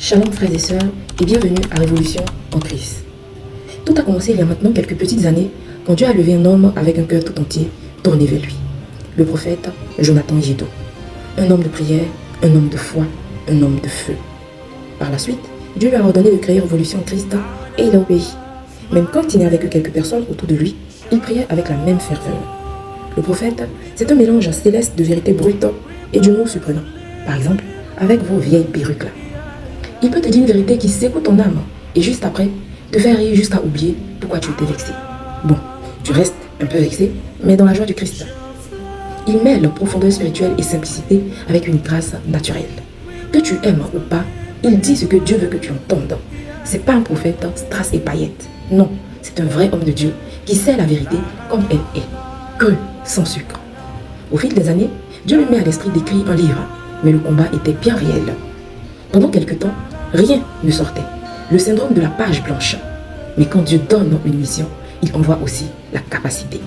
Shalom frères et sœurs et bienvenue à Révolution en Christ. Tout a commencé il y a maintenant quelques petites années quand Dieu a levé un homme avec un cœur tout entier tourné vers lui. Le prophète Jonathan Yeddo. Un homme de prière, un homme de foi, un homme de feu. Par la suite, Dieu lui a ordonné de créer Révolution en Christ et il a obéi. Même quand il n'y avait que quelques personnes autour de lui, il priait avec la même ferveur. Le prophète, c'est un mélange céleste de vérité brute et d'humour surprenant. Par exemple, avec vos vieilles perruques là. Il peut te dire une vérité qui secoue ton âme et juste après, te faire rire jusqu'à oublier pourquoi tu étais vexé. Bon, tu restes un peu vexé, mais dans la joie du Christ. Il mêle profondeur spirituelle et simplicité avec une grâce naturelle. Que tu aimes ou pas, il dit ce que Dieu veut que tu entendes. C'est pas un prophète strass et paillettes. Non, c'est un vrai homme de Dieu qui sait la vérité comme elle est, crue, sans sucre. Au fil des années, Dieu lui met à l'esprit d'écrire un livre, mais le combat était bien réel. Pendant quelque temps, rien ne sortait. Le syndrome de la page blanche. Mais quand Dieu donne une mission, il envoie aussi la capacité.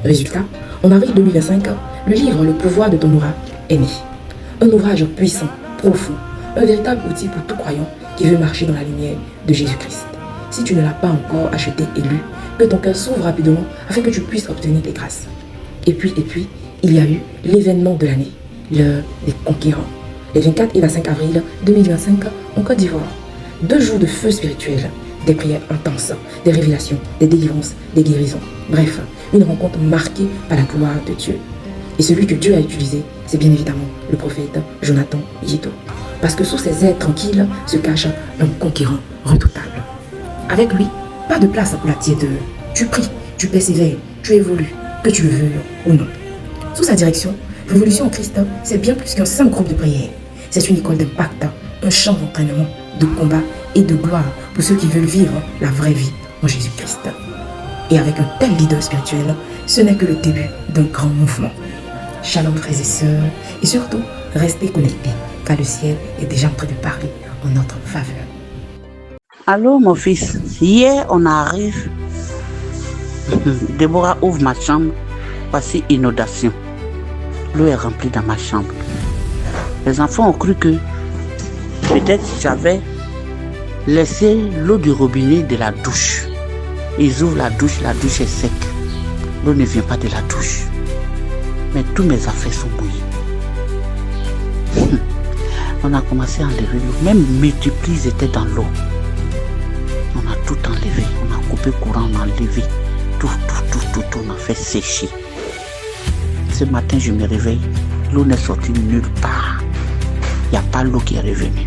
Résultat, en avril 2025, le livre Le pouvoir de ton aura est né. Un ouvrage puissant, profond, un véritable outil pour tout croyant qui veut marcher dans la lumière de Jésus-Christ. Si tu ne l'as pas encore acheté et lu, que ton cœur s'ouvre rapidement afin que tu puisses obtenir des grâces. Et puis, il y a eu l'événement de l'année, l'heure des conquérants. Les 24 et 25 avril 2025 en Côte d'Ivoire. 2 jours de feu spirituel, des prières intenses, des révélations, des délivrances, des guérisons. Bref, une rencontre marquée par la gloire de Dieu. Et celui que Dieu a utilisé, c'est bien évidemment le prophète Jonathan Yeddo. Parce que sous ces airs tranquilles se cache un conquérant redoutable. Avec lui, pas de place pour la tiédeur. Tu pries, tu persévères, tu évolues, que tu le veuilles ou non. Sous sa direction, Révolution en Christ, c'est bien plus qu'un simple groupe de prière. C'est une école d'impact, un champ d'entraînement, de combat et de gloire pour ceux qui veulent vivre la vraie vie en Jésus-Christ. Et avec un tel leader spirituel, ce n'est que le début d'un grand mouvement. Shalom frères et sœurs, et surtout, restez connectés, car le ciel est déjà en train de parler en notre faveur. Allô mon fils, hier on arrive, Déborah ouvre ma chambre, voici inondation. L'eau est remplie dans ma chambre. Les enfants ont cru que peut-être j'avais laissé l'eau du robinet de la douche. Ils ouvrent la douche est sec. L'eau ne vient pas de la douche. Mais tous mes affaires sont mouillées. On a commencé à enlever l'eau. Même mes multiples étaient dans l'eau. On a tout enlevé. On a coupé courant, on a enlevé. Tout, on a fait sécher. Ce matin, je me réveille. L'eau n'est sortie nulle part. Il n'y a pas l'eau qui est revenue.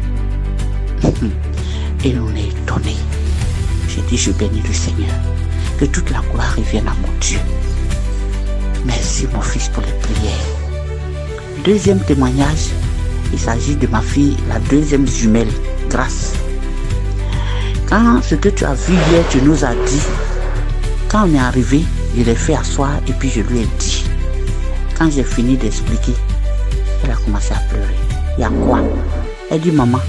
Et on est étonnés. J'ai dit, je bénis le Seigneur. Que toute la gloire revienne à mon Dieu. Merci mon fils pour les prières. Deuxième témoignage, il s'agit de ma fille, la deuxième jumelle, Grâce. Quand ce que tu as vu hier, tu nous as dit, quand on est arrivé, je l'ai fait asseoir et puis je lui ai dit. Quand j'ai fini d'expliquer, elle a commencé à pleurer. Il y a quoi? Elle dit, maman,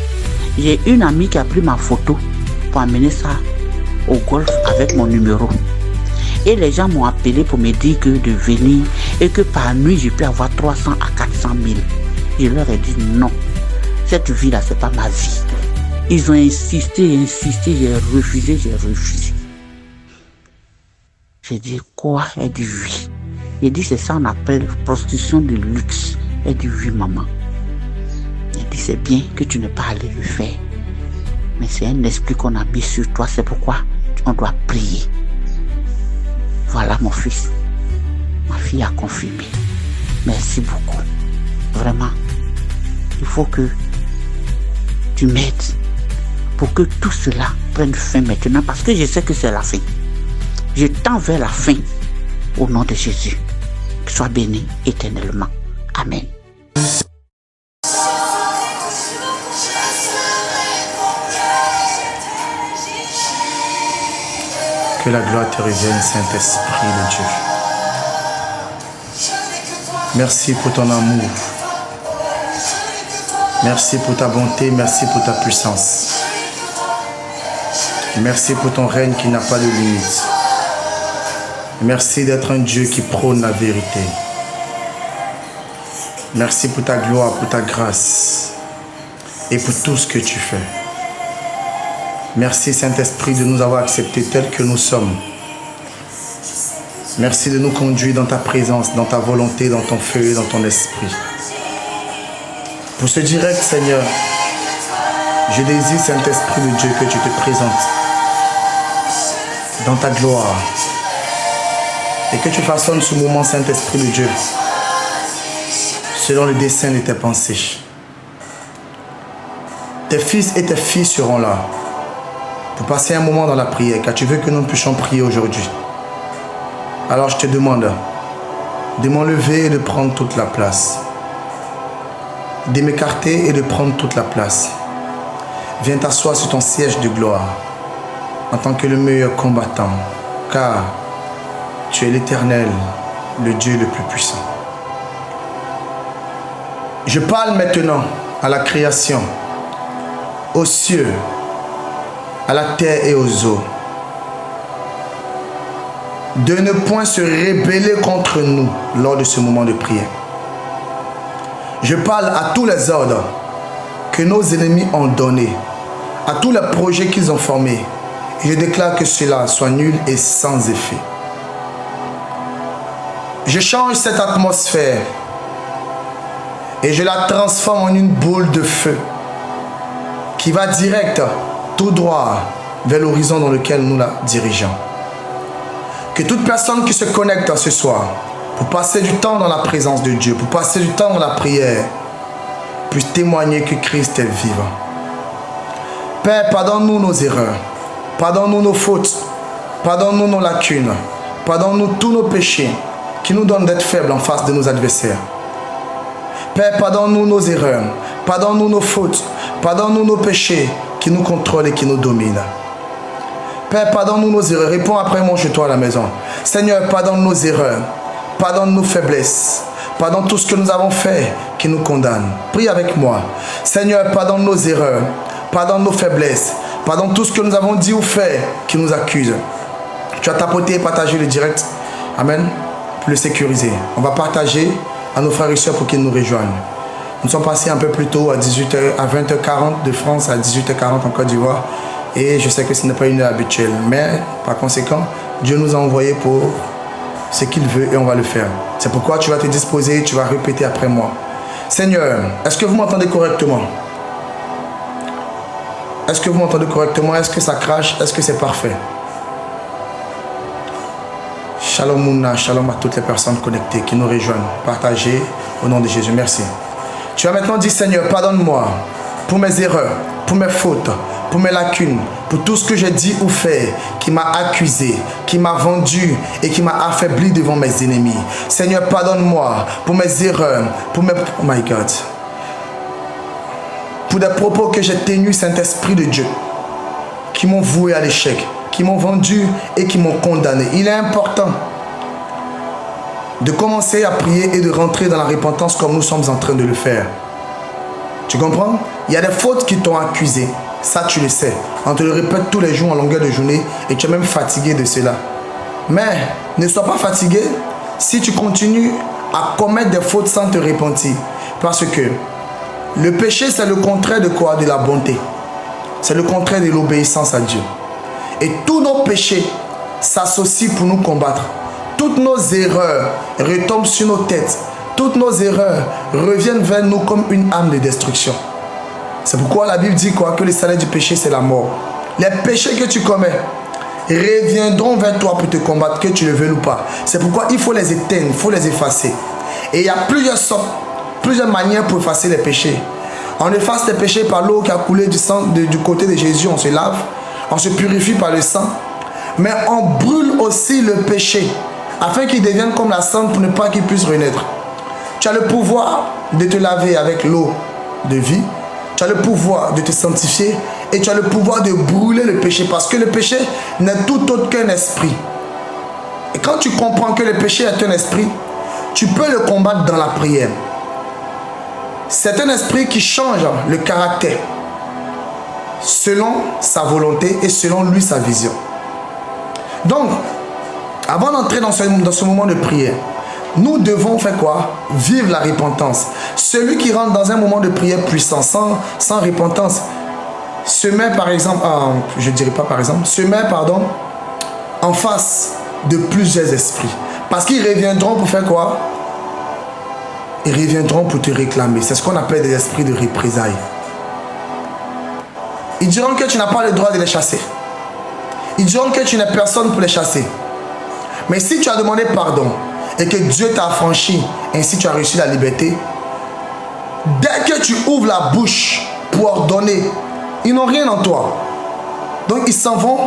j'ai une amie qui a pris ma photo pour amener ça au golf avec mon numéro. Et les gens m'ont appelé pour me dire que de venir et que par nuit, je peux avoir 300 à 400 000. Je leur ai dit non. Cette vie-là, c'est pas ma vie. Ils ont insisté, j'ai refusé. J'ai dit quoi? Elle dit oui. J'ai dit c'est ça on appelle prostitution de luxe. Elle dit oui maman. Elle dit c'est bien que tu n'es pas allé le faire. Mais c'est un esprit qu'on a mis sur toi, c'est pourquoi on doit prier. Voilà mon fils. Ma fille a confirmé. Merci beaucoup. Vraiment. Il faut que tu m'aides pour que tout cela prenne fin maintenant parce que je sais que c'est la fin. Je tends vers la fin au nom de Jésus. Sois béni éternellement. Amen. Que la gloire te revienne, Saint-Esprit de Dieu. Merci pour ton amour. Merci pour ta bonté, merci pour ta puissance. Merci pour ton règne qui n'a pas de limite. Merci d'être un Dieu qui prône la vérité. Merci pour ta gloire, pour ta grâce et pour tout ce que tu fais. Merci Saint-Esprit de nous avoir acceptés tels que nous sommes. Merci de nous conduire dans ta présence, dans ta volonté, dans ton feu et dans ton esprit. Pour ce direct, Seigneur, je désire, Saint-Esprit de Dieu, que tu te présentes dans ta gloire et que tu façonnes ce moment, Saint-Esprit de Dieu, selon le dessein de tes pensées. Tes fils et tes filles seront là pour passer un moment dans la prière, car tu veux que nous puissions prier aujourd'hui. Alors je te demande de m'enlever et de prendre toute la place, de m'écarter et de prendre toute la place. Viens t'asseoir sur ton siège de gloire en tant que le meilleur combattant, car tu es l'Éternel, le Dieu le plus puissant. Je parle maintenant à la création, aux cieux, à la terre et aux eaux, de ne point se rebeller contre nous lors de ce moment de prière. Je parle à tous les ordres que nos ennemis ont donnés, à tous les projets qu'ils ont formés, et je déclare que cela soit nul et sans effet. Je change cette atmosphère et je la transforme en une boule de feu qui va direct, tout droit, vers l'horizon dans lequel nous la dirigeons. Que toute personne qui se connecte ce soir pour passer du temps dans la présence de Dieu, pour passer du temps dans la prière, puisse témoigner que Christ est vivant. Père, pardonne-nous nos erreurs, pardonne-nous nos fautes, pardonne-nous nos lacunes, pardonne-nous tous nos péchés qui nous donnent d'être faibles en face de nos adversaires. Père, pardonne-nous nos erreurs, pardonne-nous nos fautes, pardonne-nous nos péchés qui nous contrôlent et qui nous dominent. Père, pardonne-nous nos erreurs. Réponds après moi chez toi à la maison. Seigneur, pardonne nos erreurs, pardonne nos faiblesses, pardonne tout ce que nous avons fait qui nous condamne. Prie avec moi. Seigneur, pardonne nos erreurs, pardonne nos faiblesses, pardonne tout ce que nous avons dit ou fait qui nous accuse. Tu as tapoté et partagé le direct. Amen. Pour le sécuriser. On va partager à nos frères et sœurs pour qu'ils nous rejoignent. Nous sommes passés un peu plus tôt à 20h40 de France, à 18h40 en Côte d'Ivoire. Et je sais que ce n'est pas une heure habituelle. Mais par conséquent, Dieu nous a envoyés pour ce qu'il veut et on va le faire. C'est pourquoi tu vas te disposer, tu vas répéter après moi. Seigneur, est-ce que vous m'entendez correctement? Est-ce que vous m'entendez correctement? Est-ce que ça crache? Est-ce que c'est parfait? Shalom Mouna, shalom à toutes les personnes connectées qui nous rejoignent. Partagez au nom de Jésus. Merci. Tu vas maintenant dire, Seigneur, pardonne-moi pour mes erreurs, pour mes fautes, pour mes lacunes, pour tout ce que j'ai dit ou fait qui m'a accusé, qui m'a vendu et qui m'a affaibli devant mes ennemis. Seigneur, pardonne-moi pour mes erreurs, pour mes... Oh my God. Pour des propos que j'ai tenus, Saint-Esprit de Dieu, qui m'ont voué à l'échec, qui m'ont vendu et qui m'ont condamné. Il est important de commencer à prier et de rentrer dans la repentance comme nous sommes en train de le faire. Tu comprends? Il y a des fautes qui t'ont accusé. Ça, tu le sais. On te le répète tous les jours en longueur de journée et tu es même fatigué de cela. Mais ne sois pas fatigué si tu continues à commettre des fautes sans te repentir. Parce que le péché, c'est le contraire de quoi? De la bonté. C'est le contraire de l'obéissance à Dieu. Et tous nos péchés s'associent pour nous combattre. Toutes nos erreurs retombent sur nos têtes. Toutes nos erreurs reviennent vers nous comme une âme de destruction. C'est pourquoi la Bible dit quoi? Que le salaire du péché, c'est la mort. Les péchés que tu commets reviendront vers toi pour te combattre, que tu le veuilles ou pas. C'est pourquoi il faut les éteindre, il faut les effacer. Et il y a plusieurs sortes, plusieurs manières pour effacer les péchés. On efface les péchés par l'eau qui a coulé du sang du côté de Jésus, on se lave. On se purifie par le sang. Mais on brûle aussi le péché afin qu'il devienne comme la cendre pour ne pas qu'il puisse renaître. Tu as le pouvoir de te laver avec l'eau de vie. Tu as le pouvoir de te sanctifier et tu as le pouvoir de brûler le péché parce que le péché n'est tout autre qu'un esprit. Et quand tu comprends que le péché est un esprit, tu peux le combattre dans la prière. C'est un esprit qui change le caractère selon sa volonté et selon lui sa vision. Donc, avant d'entrer dans ce moment de prière, nous devons faire quoi? Vivre la repentance. Celui qui rentre dans un moment de prière puissant, sans repentance, se met par exemple, je dirais pas par exemple, se met pardon, en face de plusieurs esprits. Parce qu'ils reviendront pour faire quoi? Ils reviendront pour te réclamer. C'est ce qu'on appelle des esprits de représailles. Ils diront que tu n'as pas le droit de les chasser. Ils diront que tu n'es personne pour les chasser. Mais si tu as demandé pardon et que Dieu t'a affranchi, ainsi tu as reçu la liberté, dès que tu ouvres la bouche pour ordonner, ils n'ont rien en toi. Donc ils s'en vont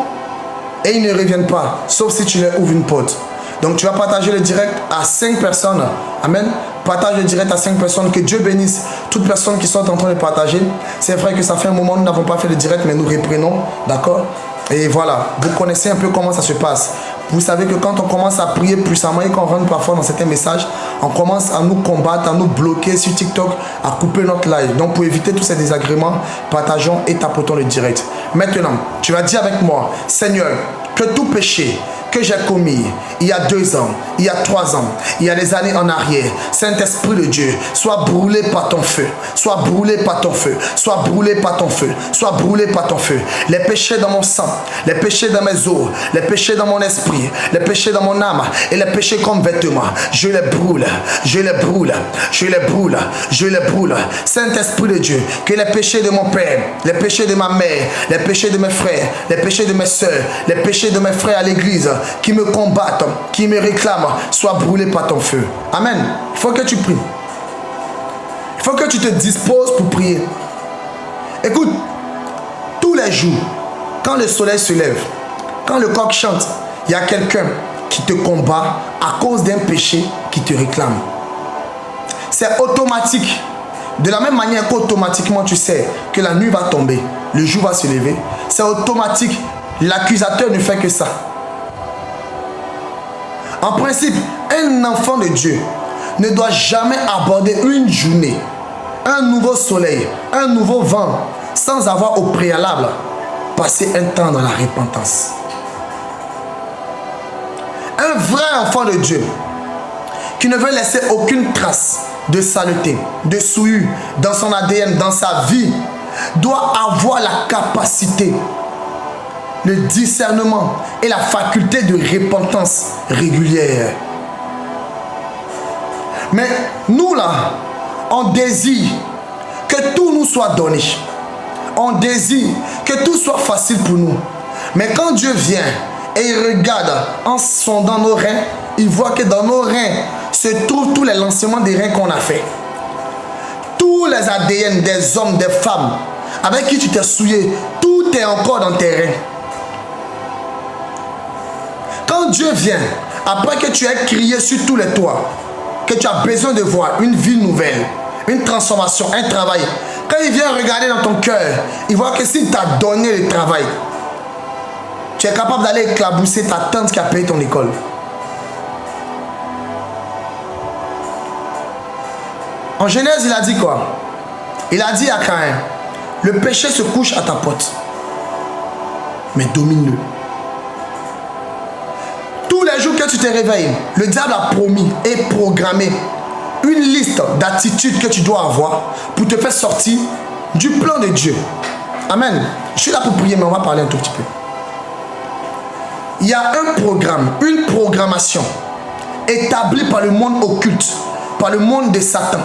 et ils ne reviennent pas, sauf si tu leur ouvres une porte. Donc tu vas partager le direct à 5 personnes. Amen. Partage le direct à 5 personnes. Que Dieu bénisse toutes les personnes qui sont en train de partager. C'est vrai que ça fait un moment nous n'avons pas fait le direct, mais nous reprenons. D'accord? Et voilà, vous connaissez un peu comment ça se passe. Vous savez que quand on commence à prier puissamment et qu'on rentre parfois dans certains messages, on commence à nous combattre, à nous bloquer sur TikTok, à couper notre live. Donc pour éviter tous ces désagréments, partageons et tapotons le direct. Maintenant, tu vas dire avec moi, Seigneur, que tout péché que j'ai commis il y a 2 ans, il y a 3 ans, il y a des années en arrière, Saint-Esprit de Dieu, soit brûlé par ton feu, soit brûlé par ton feu, soit brûlé par ton feu, soit brûlé par ton feu. Les péchés dans mon sang, les péchés dans mes os, les péchés dans mon esprit, les péchés dans mon âme et les péchés comme vêtements, je les brûle, je les brûle, je les brûle, je les brûle. Saint-Esprit de Dieu, que les péchés de mon père, les péchés de ma mère, les péchés de mes frères, les péchés de mes soeurs, les péchés de mes frères à l'église qui me combattent, qui me réclament, soient brûlés par ton feu. Amen. Il faut que tu pries. Il faut que tu te disposes pour prier. Écoute, tous les jours, quand le soleil se lève, quand le coq chante, il y a quelqu'un qui te combat à cause d'un péché qui te réclame. C'est automatique. De la même manière qu'automatiquement tu sais que la nuit va tomber, le jour va se lever, c'est automatique. L'accusateur ne fait que ça. En principe, un enfant de Dieu ne doit jamais aborder une journée, un nouveau soleil, un nouveau vent, sans avoir au préalable passé un temps dans la repentance. Un vrai enfant de Dieu qui ne veut laisser aucune trace de saleté, de souillure dans son ADN, dans sa vie, doit avoir la capacité, le discernement et la faculté de repentance régulière. Mais nous là, on désire que tout nous soit donné. On désire que tout soit facile pour nous. Mais quand Dieu vient et il regarde en sondant nos reins, il voit que dans nos reins se trouvent tous les lancements des reins qu'on a fait. Tous les ADN des hommes, des femmes avec qui tu t'es souillé, tout est encore dans tes reins. Quand Dieu vient, après que tu aies crié sur tous les toits, que tu as besoin de voir une vie nouvelle, une transformation, un travail, quand il vient regarder dans ton cœur, il voit que s'il t'a donné le travail, tu es capable d'aller éclabousser ta tante qui a payé ton école. En Genèse, il a dit quoi? Il a dit à Caïn, le péché se couche à ta porte, mais domine-le. Tous les jours que tu te réveilles, le diable a promis et programmé une liste d'attitudes que tu dois avoir pour te faire sortir du plan de Dieu. Amen. Je suis là pour prier, mais on va parler un tout petit peu. Il y a un programme, une programmation établie par le monde occulte, par le monde de Satan,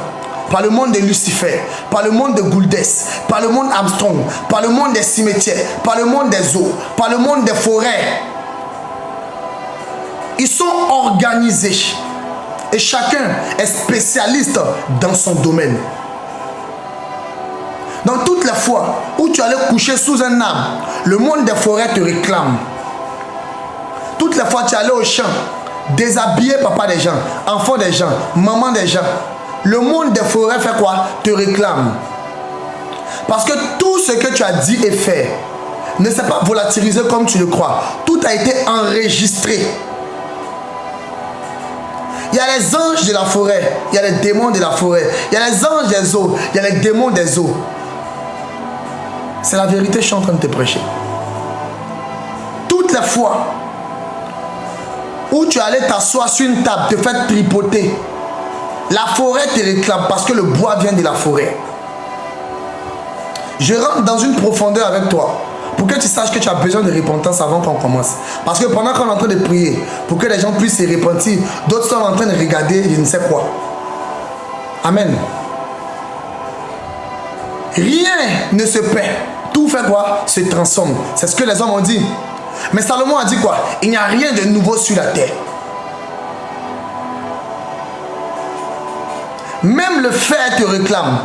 par le monde de Lucifer, par le monde de Gouldès, par le monde Armstrong, par le monde des cimetières, par le monde des eaux, par le monde des forêts. Ils sont organisés et chacun est spécialiste dans son domaine. Dans toutes les fois où tu allais coucher sous un arbre, le monde des forêts te réclame. Toutes les fois tu allais au champ, déshabiller papa des gens, enfant des gens, maman des gens, le monde des forêts fait quoi? Te réclame. Parce que tout ce que tu as dit et fait ne s'est pas volatilisé comme tu le crois. Tout a été enregistré. Il y a les anges de la forêt, il y a les démons de la forêt, il y a les anges des eaux, il y a les démons des eaux. C'est la vérité que je suis en train de te prêcher. Toutes les fois où tu allais t'asseoir sur une table, te faire tripoter, la forêt te réclame parce que le bois vient de la forêt. je rentre dans une profondeur avec toi pour que tu saches que tu as besoin de repentance avant qu'on commence. Parce que pendant qu'on est en train de prier, pour que les gens puissent se repentir, d'autres sont en train de regarder je ne sais quoi. Amen. Rien ne se perd. Tout fait quoi? Se transforme. C'est ce que les hommes ont dit. Mais Salomon a dit quoi? Il n'y a rien de nouveau sur la terre. Même le fait te réclame.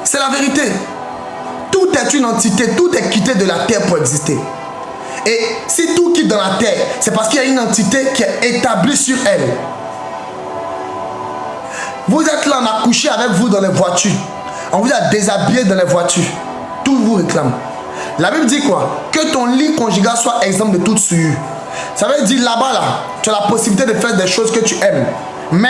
C'est la vérité. Tout est une entité, tout est quitté de la terre pour exister. Et si tout quitte dans la terre, c'est parce qu'il y a une entité qui est établie sur elle. Vous êtes là, on a couché avec vous dans les voitures. On vous a déshabillé dans les voitures. Tout vous réclame. La Bible dit quoi? Que ton lit conjugal soit exempt de toute souillure. Ça veut dire là-bas, là, tu as la possibilité de faire des choses que tu aimes. Mais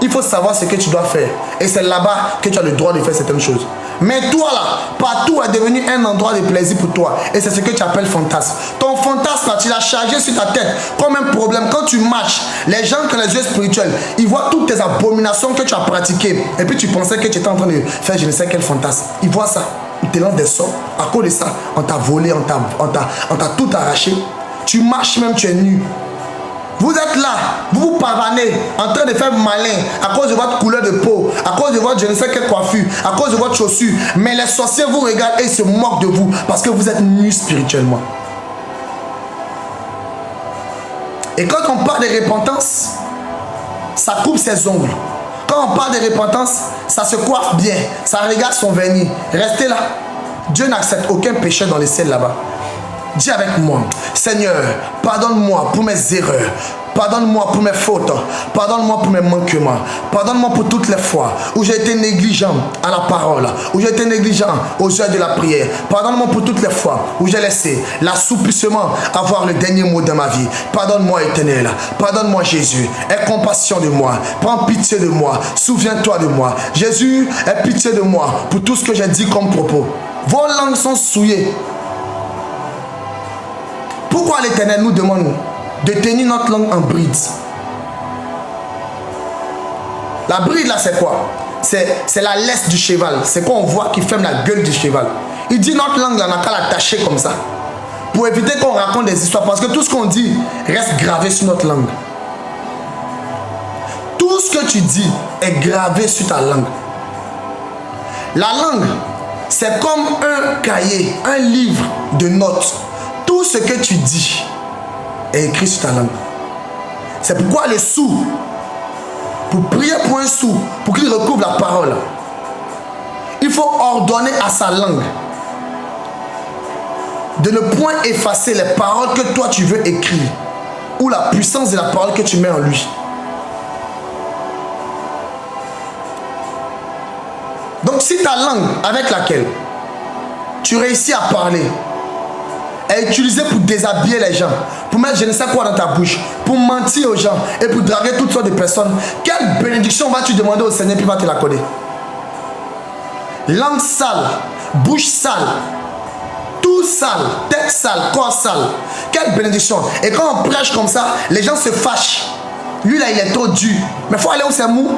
il faut savoir ce que tu dois faire. Et c'est là-bas que tu as le droit de faire certaines choses. Mais toi là, partout est devenu un endroit de plaisir pour toi. Et c'est ce que tu appelles fantasme. Ton fantasme là, tu l'as chargé sur ta tête comme un problème. Quand tu marches, les gens qui ont les yeux spirituels, ils voient toutes tes abominations que tu as pratiquées. Et puis tu pensais que tu étais en train de faire je ne sais quel fantasme. Ils voient ça. Ils te lancent des sorts. À cause de ça, on t'a volé, on t'a tout arraché. Tu marches même, tu es nu. Vous êtes là, vous vous pavanez, en train de faire malin à cause de votre couleur de peau, à cause de votre je ne sais quelle coiffure, à cause de votre chaussure. Mais les sorciers vous regardent et ils se moquent de vous parce que vous êtes nus spirituellement. Et quand on parle de repentance, ça coupe ses ongles. Quand on parle de repentance, ça se coiffe bien, ça regarde son vernis. Restez là. Dieu n'accepte aucun péché dans les ciels là-bas. Dis avec moi, Seigneur, pardonne-moi pour mes erreurs, pardonne-moi pour mes fautes, pardonne-moi pour mes manquements, pardonne-moi pour toutes les fois où j'ai été négligent à la parole, où j'ai été négligent aux heures de la prière, pardonne-moi pour toutes les fois où j'ai laissé l'assouplissement avoir le dernier mot dans ma vie. Pardonne-moi Éternel, pardonne-moi Jésus, aie compassion de moi, prends pitié de moi, souviens-toi de moi. Jésus, aie pitié de moi pour tout ce que j'ai dit comme propos. Vos langues sont souillées. Pourquoi l'Éternel nous demande de tenir notre langue en bride? La bride là c'est quoi? C'est la laisse du cheval. C'est quoi on voit qui ferme la gueule du cheval. Il dit notre langue là n'a qu'à l'attacher comme ça. Pour éviter qu'on raconte des histoires. Parce que tout ce qu'on dit reste gravé sur notre langue. Tout ce que tu dis est gravé sur ta langue. La langue c'est comme un cahier, un livre de notes. Tout ce que tu dis est écrit sur ta langue. C'est pourquoi le sourd, pour prier pour un sourd, pour qu'il recouvre la parole, il faut ordonner à sa langue de ne point effacer les paroles que toi tu veux écrire ou la puissance de la parole que tu mets en lui. Donc si ta langue avec laquelle tu réussis à parler est utilisée pour déshabiller les gens, pour mettre je ne sais quoi dans ta bouche, pour mentir aux gens et pour draguer toutes sortes de personnes, quelle bénédiction vas-tu demander au Seigneur puis il va te l'accorder? Langue sale, bouche sale, tout sale, tête sale, corps sale. Quelle bénédiction. Et quand on prêche comme ça, les gens se fâchent. Lui là il est trop dur. Mais il faut aller où c'est mou.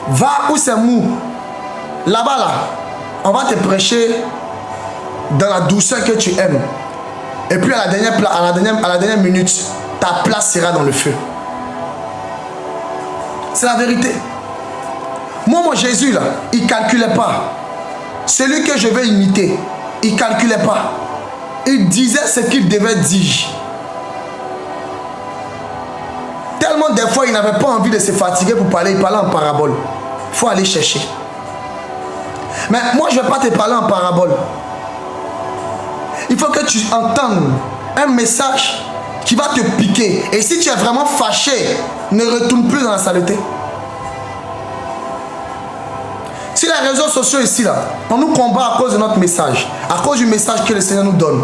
Va où c'est mou. Là-bas là, on va te prêcher dans la douceur que tu aimes. Et puis à la dernière minute, ta place sera dans le feu. C'est la vérité. Moi, mon Jésus là, il ne calculait pas. Celui que je vais imiter, il ne calculait pas. Il disait ce qu'il devait dire. Tellement des fois, il n'avait pas envie de se fatiguer pour parler. Il parlait en parabole. Il faut aller chercher. Mais moi, je ne vais pas te parler en parabole. Il faut que tu entendes un message qui va te piquer. Et si tu es vraiment fâché, ne retourne plus dans la saleté. Si les réseaux sociaux ici, là, on nous combat à cause de notre message, à cause du message que le Seigneur nous donne.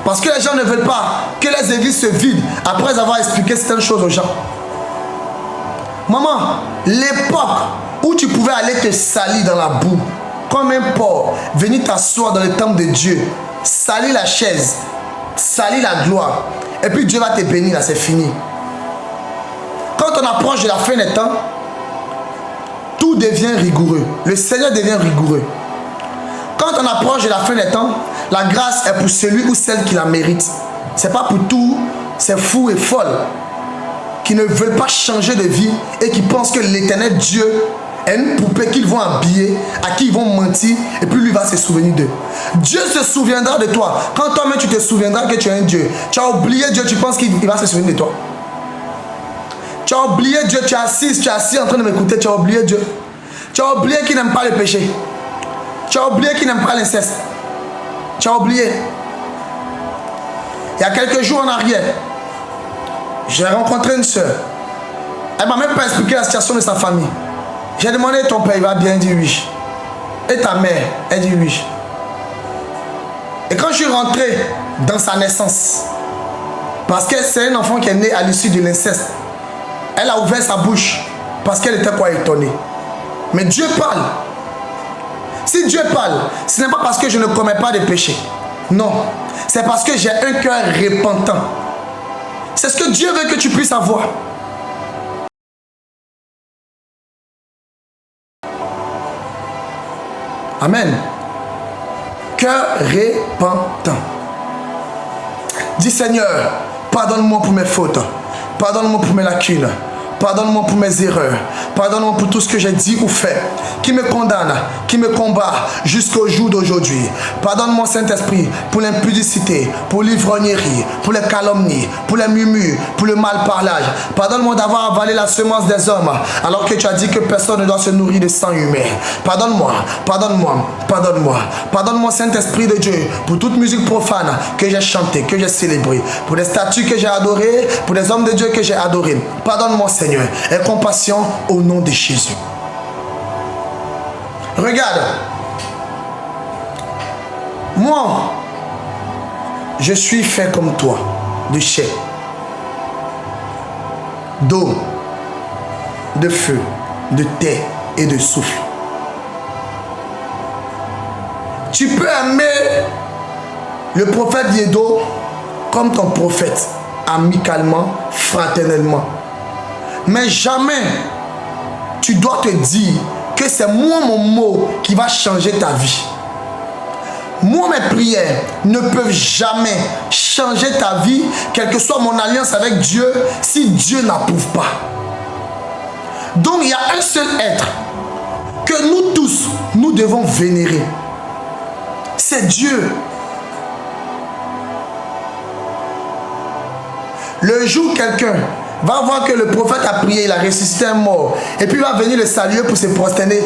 Parce que les gens ne veulent pas que les églises se vident après avoir expliqué certaines choses aux gens. Maman, l'époque où tu pouvais aller te salir dans la boue, comme un porc, venir t'asseoir dans le temple de Dieu, salir la chaise, salir la gloire, et puis Dieu va te bénir, là c'est fini. Quand on approche de la fin des temps, tout tout devient rigoureux. Le Seigneur devient rigoureux. Quand on approche de la fin des temps, la grâce est pour celui ou celle qui la mérite. Ce n'est pas pour tout ces fous et folles qui ne veulent pas changer de vie et qui pensent que l'éternel Dieu est une poupée qu'ils vont habiller, à qui ils vont mentir, et puis lui va se souvenir d'eux. Dieu se souviendra de toi. Quand toi-même tu te souviendras que tu es un Dieu, tu as oublié Dieu, tu penses qu'il va se souvenir de toi. Tu as oublié Dieu, tu es assis en train de m'écouter, tu as oublié Dieu. Tu as oublié qu'il n'aime pas le péché. Tu as oublié qu'il n'aime pas l'inceste. Tu as oublié. Il y a quelques jours en arrière, j'ai rencontré une soeur. Elle m'a même pas expliqué la situation de sa famille. J'ai demandé, ton père, il va bien? Il dit oui. Et ta mère? Elle dit oui. Et quand je suis rentré dans sa naissance, parce que c'est un enfant qui est né à l'issue de l'inceste, elle a ouvert sa bouche parce qu'elle était quoi étonnée. Mais Dieu parle. Si Dieu parle, ce n'est pas parce que je ne commets pas de péché. Non, c'est parce que j'ai un cœur repentant. C'est ce que Dieu veut que tu puisses avoir. Amen. Cœur repentant. Dis Seigneur, pardonne-moi pour mes fautes. Pardonne-moi pour mes lacunes. Pardonne-moi pour mes erreurs. Pardonne-moi pour tout ce que j'ai dit ou fait qui me condamne, qui me combat jusqu'au jour d'aujourd'hui. Pardonne-moi, Saint-Esprit, pour l'impudicité, pour l'ivrognerie, pour les calomnies, pour les murmures, pour le mal-parlage. Pardonne-moi d'avoir avalé la semence des hommes alors que tu as dit que personne ne doit se nourrir de sang humain. Pardonne-moi, pardonne-moi, pardonne-moi. Pardonne-moi, Saint-Esprit de Dieu, pour toute musique profane que j'ai chantée, que j'ai célébrée, pour les statues que j'ai adorées, pour les hommes de Dieu que j'ai adorés. Pardonne-moi, Seigneur. Et compassion au nom de Jésus. Regarde. Moi, je suis fait comme toi, de chair, d'eau, de feu, de terre et de souffle. Tu peux aimer le prophète Yedo comme ton prophète, amicalement, fraternellement. Mais jamais tu dois te dire que c'est moi mon mot qui va changer ta vie. Moi mes prières ne peuvent jamais changer ta vie, quelle que soit mon alliance avec Dieu, si Dieu n'approuve pas. Donc il y a un seul être que nous tous, nous devons vénérer. C'est Dieu. Le jour où quelqu'un va voir que le prophète a prié, il a ressuscité un mort, et puis il va venir le saluer pour se prosterner,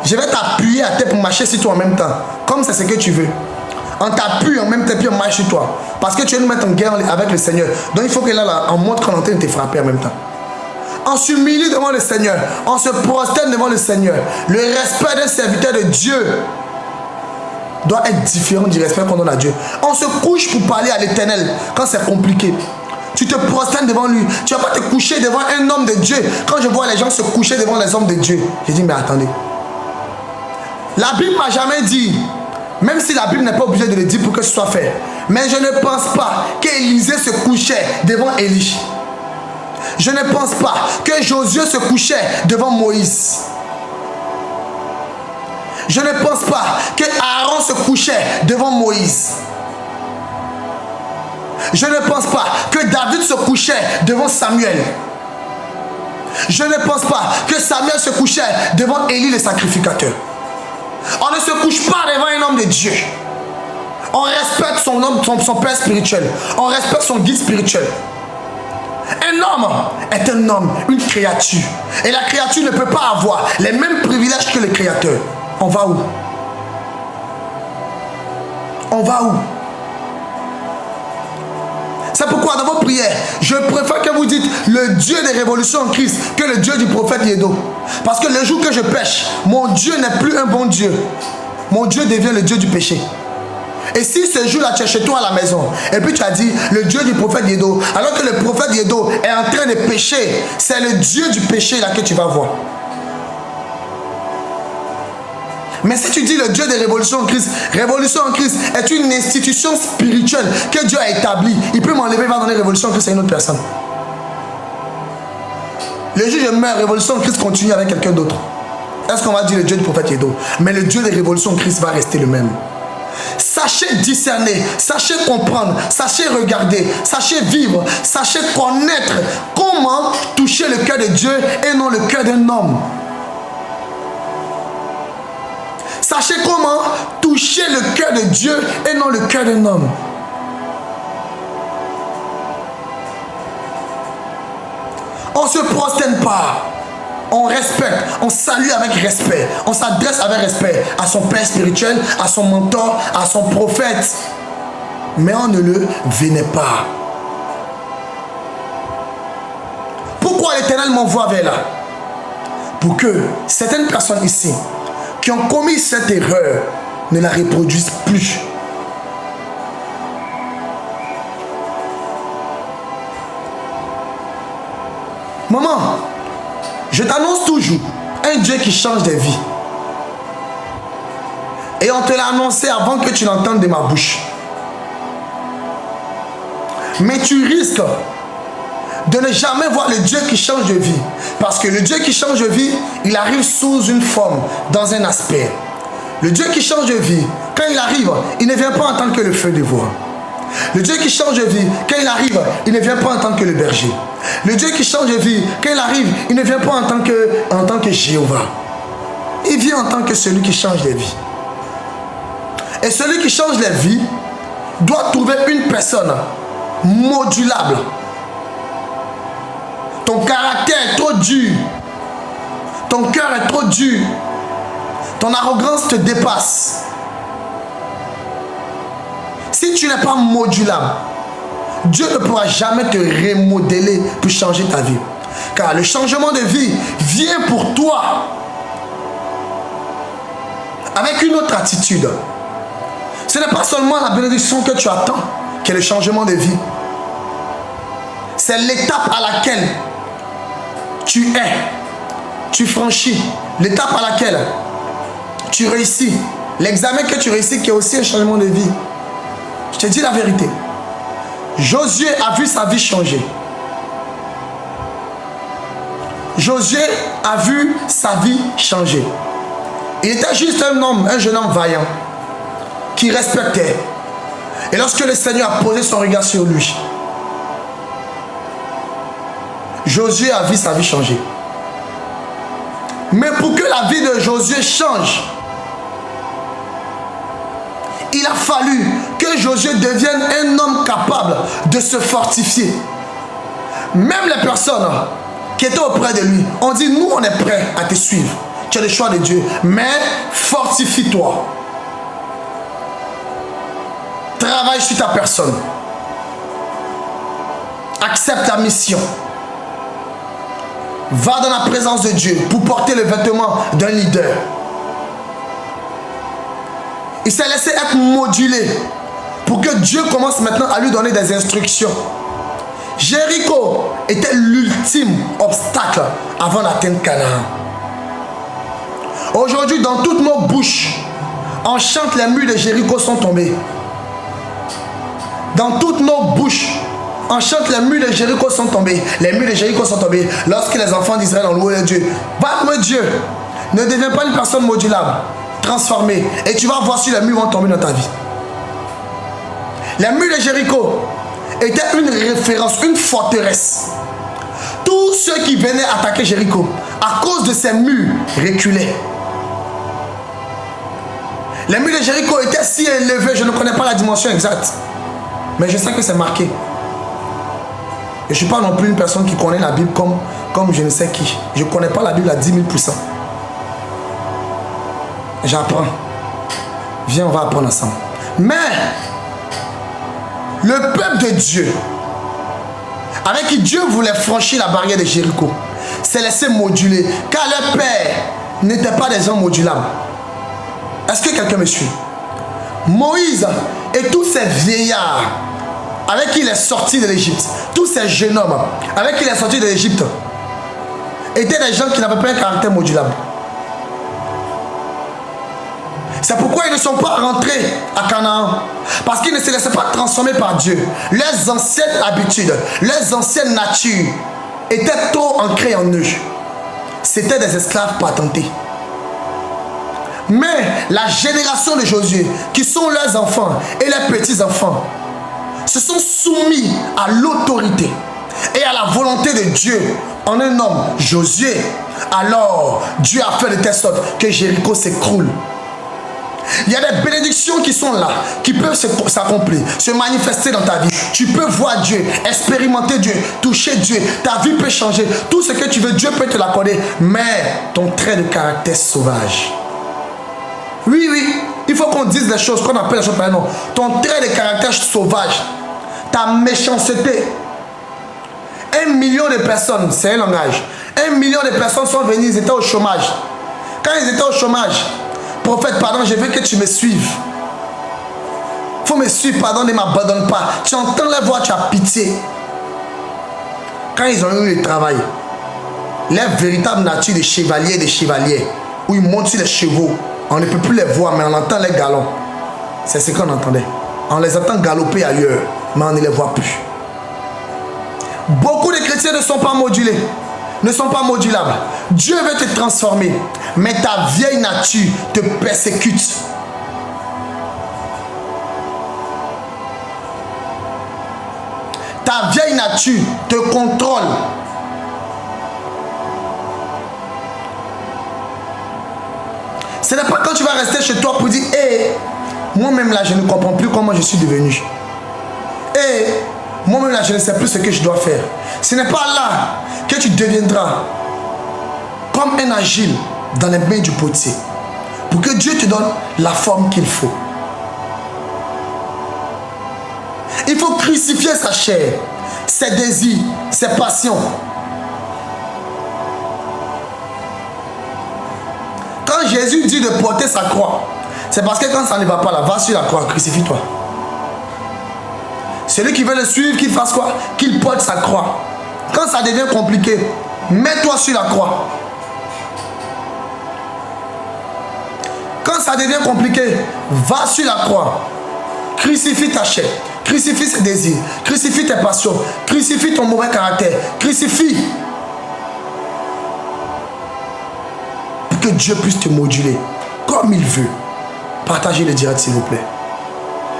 je vais t'appuyer à terre pour marcher sur toi en même temps, comme c'est ce que tu veux. On t'appuie en même temps, puis on marche sur toi, parce que tu veux nous mettre en guerre avec le Seigneur. Donc il faut que là, on montre qu'on est en train de te frapper en même temps. On s'humilie devant le Seigneur, on se prosterne devant le Seigneur. Le respect d'un serviteur de Dieu doit être différent du respect qu'on donne à Dieu. On se couche pour parler à l'Éternel quand c'est compliqué. Tu te prosternes devant lui. Tu ne vas pas te coucher devant un homme de Dieu. Quand je vois les gens se coucher devant les hommes de Dieu, je dis mais attendez. La Bible ne m'a jamais dit, même si la Bible n'est pas obligée de le dire pour que ce soit fait, mais je ne pense pas qu'Élisée se couchait devant Élie. Je ne pense pas que Josué se couchait devant Moïse. Je ne pense pas que Aaron se couchait devant Moïse. Je ne pense pas que David se couchait devant Samuel. Je ne pense pas que Samuel se couchait devant Élie le sacrificateur. On ne se couche pas devant un homme de Dieu. On respecte son homme, son père spirituel. On respecte son guide spirituel. Un homme est un homme, une créature. Et la créature ne peut pas avoir les mêmes privilèges que le créateur. On va où? On va où? C'est pourquoi dans vos prières, je préfère que vous dites le Dieu des révolutions en Christ que le Dieu du prophète Yedo. Parce que le jour que je pêche, mon Dieu n'est plus un bon Dieu. Mon Dieu devient le Dieu du péché. Et si ce jour-là, tu es chez toi à la maison, et puis tu as dit le Dieu du prophète Yedo, alors que le prophète Yedo est en train de pécher, c'est le Dieu du péché là que tu vas voir. Mais si tu dis le Dieu des révolutions en Christ est une institution spirituelle que Dieu a établie. Il peut m'enlever, il va donner révolution en Christ à une autre personne. Le jour où je meurs, révolution en Christ continue avec quelqu'un d'autre. est-ce qu'on va dire le Dieu du prophète Yedo? Mais le Dieu des révolutions Christ va rester le même. Sachez discerner, sachez comprendre, sachez regarder, sachez vivre, sachez connaître comment toucher le cœur de Dieu et non le cœur d'un homme. Sachez comment toucher le cœur de Dieu et non le cœur d'un homme. On ne se prosterne pas. On respecte, on salue avec respect, on s'adresse avec respect à son père spirituel, à son mentor, à son prophète. Mais on ne le vénère pas. Pourquoi l'Éternel m'envoie vers là? Pour que certaines personnes ici qui ont commis cette erreur ne la reproduisent plus. Maman, je t'annonce toujours un Dieu qui change des vies. Et on te l'a annoncé avant que tu l'entendes de ma bouche. Mais tu risques de ne jamais voir le Dieu qui change de vie. Parce que le Dieu qui change de vie, il arrive sous une forme, dans un aspect. Le Dieu qui change de vie, quand il arrive, il ne vient pas en tant que le feu de voix. Le Dieu qui change de vie, quand il arrive, il ne vient pas en tant que le berger. Le Dieu qui change de vie, quand il arrive, il ne vient pas en tant que Jéhovah. Il vient en tant que celui qui change les vies. Et celui qui change les vies doit trouver une personne modulable. Ton caractère est trop dur. Ton cœur est trop dur. Ton arrogance te dépasse. Si tu n'es pas modulable, Dieu ne pourra jamais te remodeler pour changer ta vie. Car le changement de vie vient pour toi avec une autre attitude. Ce n'est pas seulement la bénédiction que tu attends qui est le changement de vie. C'est l'étape à laquelle tu es, tu franchis, l'étape à laquelle tu réussis, l'examen que tu réussis qui est aussi un changement de vie. Je te dis la vérité. Josué a vu sa vie changer. Josué a vu sa vie changer. Il était juste un homme, un jeune homme vaillant, qui respectait. Et lorsque le Seigneur a posé son regard sur lui, Josué a vu sa vie changer. Mais pour que la vie de Josué change, il a fallu que Josué devienne un homme capable de se fortifier. Même les personnes qui étaient auprès de lui ont dit, nous on est prêts à te suivre. Tu as le choix de Dieu, mais fortifie-toi. Travaille sur ta personne. Accepte ta mission. Va dans la présence de Dieu pour porter le vêtement d'un leader. Il s'est laissé être modulé pour que Dieu commence maintenant à lui donner des instructions. Jéricho était l'ultime obstacle avant d'atteindre Canaan. Aujourd'hui, dans toutes nos bouches, on chante les murs de Jéricho sont tombés. Dans toutes nos bouches, on chante les murs de Jéricho sont tombés. Les murs de Jéricho sont tombés lorsque les enfants d'Israël ont loué Dieu. Battre Dieu. Ne deviens pas une personne modulable, transformée. Et tu vas voir si les murs vont tomber dans ta vie. Les murs de Jéricho étaient une référence, une forteresse. Tous ceux qui venaient attaquer Jéricho, à cause de ces murs, reculaient. Les murs de Jéricho étaient si élevés, je ne connais pas la dimension exacte. Mais je sais que c'est marqué. Et je ne suis pas non plus une personne qui connaît la Bible comme je ne sais qui. Je ne connais pas la Bible à 10 000%. J'apprends. Viens, on va apprendre ensemble. Mais, le peuple de Dieu, avec qui Dieu voulait franchir la barrière de Jéricho, s'est laissé moduler. Car leur père n'était pas des gens modulables. Est-ce que quelqu'un me suit? Moïse et tous ces vieillards avec qui il est sorti de l'Égypte, tous ces jeunes hommes avec qui il est sorti de l'Égypte, étaient des gens qui n'avaient pas un caractère modulable. C'est pourquoi ils ne sont pas rentrés à Canaan. Parce qu'ils ne se laissaient pas transformer par Dieu. Leurs anciennes habitudes, leurs anciennes natures étaient trop ancrées en eux. C'était des esclaves patentés. Mais la génération de Josué, qui sont leurs enfants et leurs petits-enfants, se sont soumis à l'autorité et à la volonté de Dieu en un homme, Josué. Alors, Dieu a fait de telle sorte que Jéricho s'écroule. Il y a des bénédictions qui sont là, qui peuvent s'accomplir, se manifester dans ta vie. Tu peux voir Dieu, expérimenter Dieu, toucher Dieu. Ta vie peut changer. Tout ce que tu veux, Dieu peut te l'accorder. Mais ton trait de caractère sauvage. Oui, oui, il faut qu'on dise des choses, qu'on appelle les choses par nom. Ton trait de caractère sauvage, ta méchanceté. 1 million de personnes, c'est un langage. 1 million de personnes sont venues, ils étaient au chômage. Quand ils étaient au chômage, prophète, pardon, je veux que tu me suives. Il faut me suivre, pardon, ne m'abandonne pas. Tu entends la voix, tu as pitié. Quand ils ont eu le travail, leur véritable nature de chevalier et de chevalier, où ils montent sur les chevaux, on ne peut plus les voir, mais on entend les galons. C'est ce qu'on entendait. On les entend galoper ailleurs, mais on ne les voit plus. Beaucoup de chrétiens ne sont pas modulés, ne sont pas modulables. Dieu veut te transformer, mais ta vieille nature te persécute. Ta vieille nature te contrôle. Ce n'est pas quand tu vas rester chez toi pour dire hey, moi-même là je ne comprends plus comment je suis devenu. Hey, moi-même là je ne sais plus ce que je dois faire. Ce n'est pas là que tu deviendras comme un agile dans les mains du potier pour que Dieu te donne la forme qu'il faut. Il faut crucifier sa chair, ses désirs, ses passions. Quand Jésus dit de porter sa croix, c'est parce que quand ça ne va pas là, va sur la croix, crucifie-toi. Celui qui veut le suivre, qu'il fasse quoi? Qu'il porte sa croix. Quand ça devient compliqué, mets-toi sur la croix. Quand ça devient compliqué, va sur la croix. Crucifie ta chair, crucifie ses désirs, crucifie tes passions, crucifie ton mauvais caractère, crucifie. Pour que Dieu puisse te moduler comme il veut. Partagez le direct s'il vous plaît.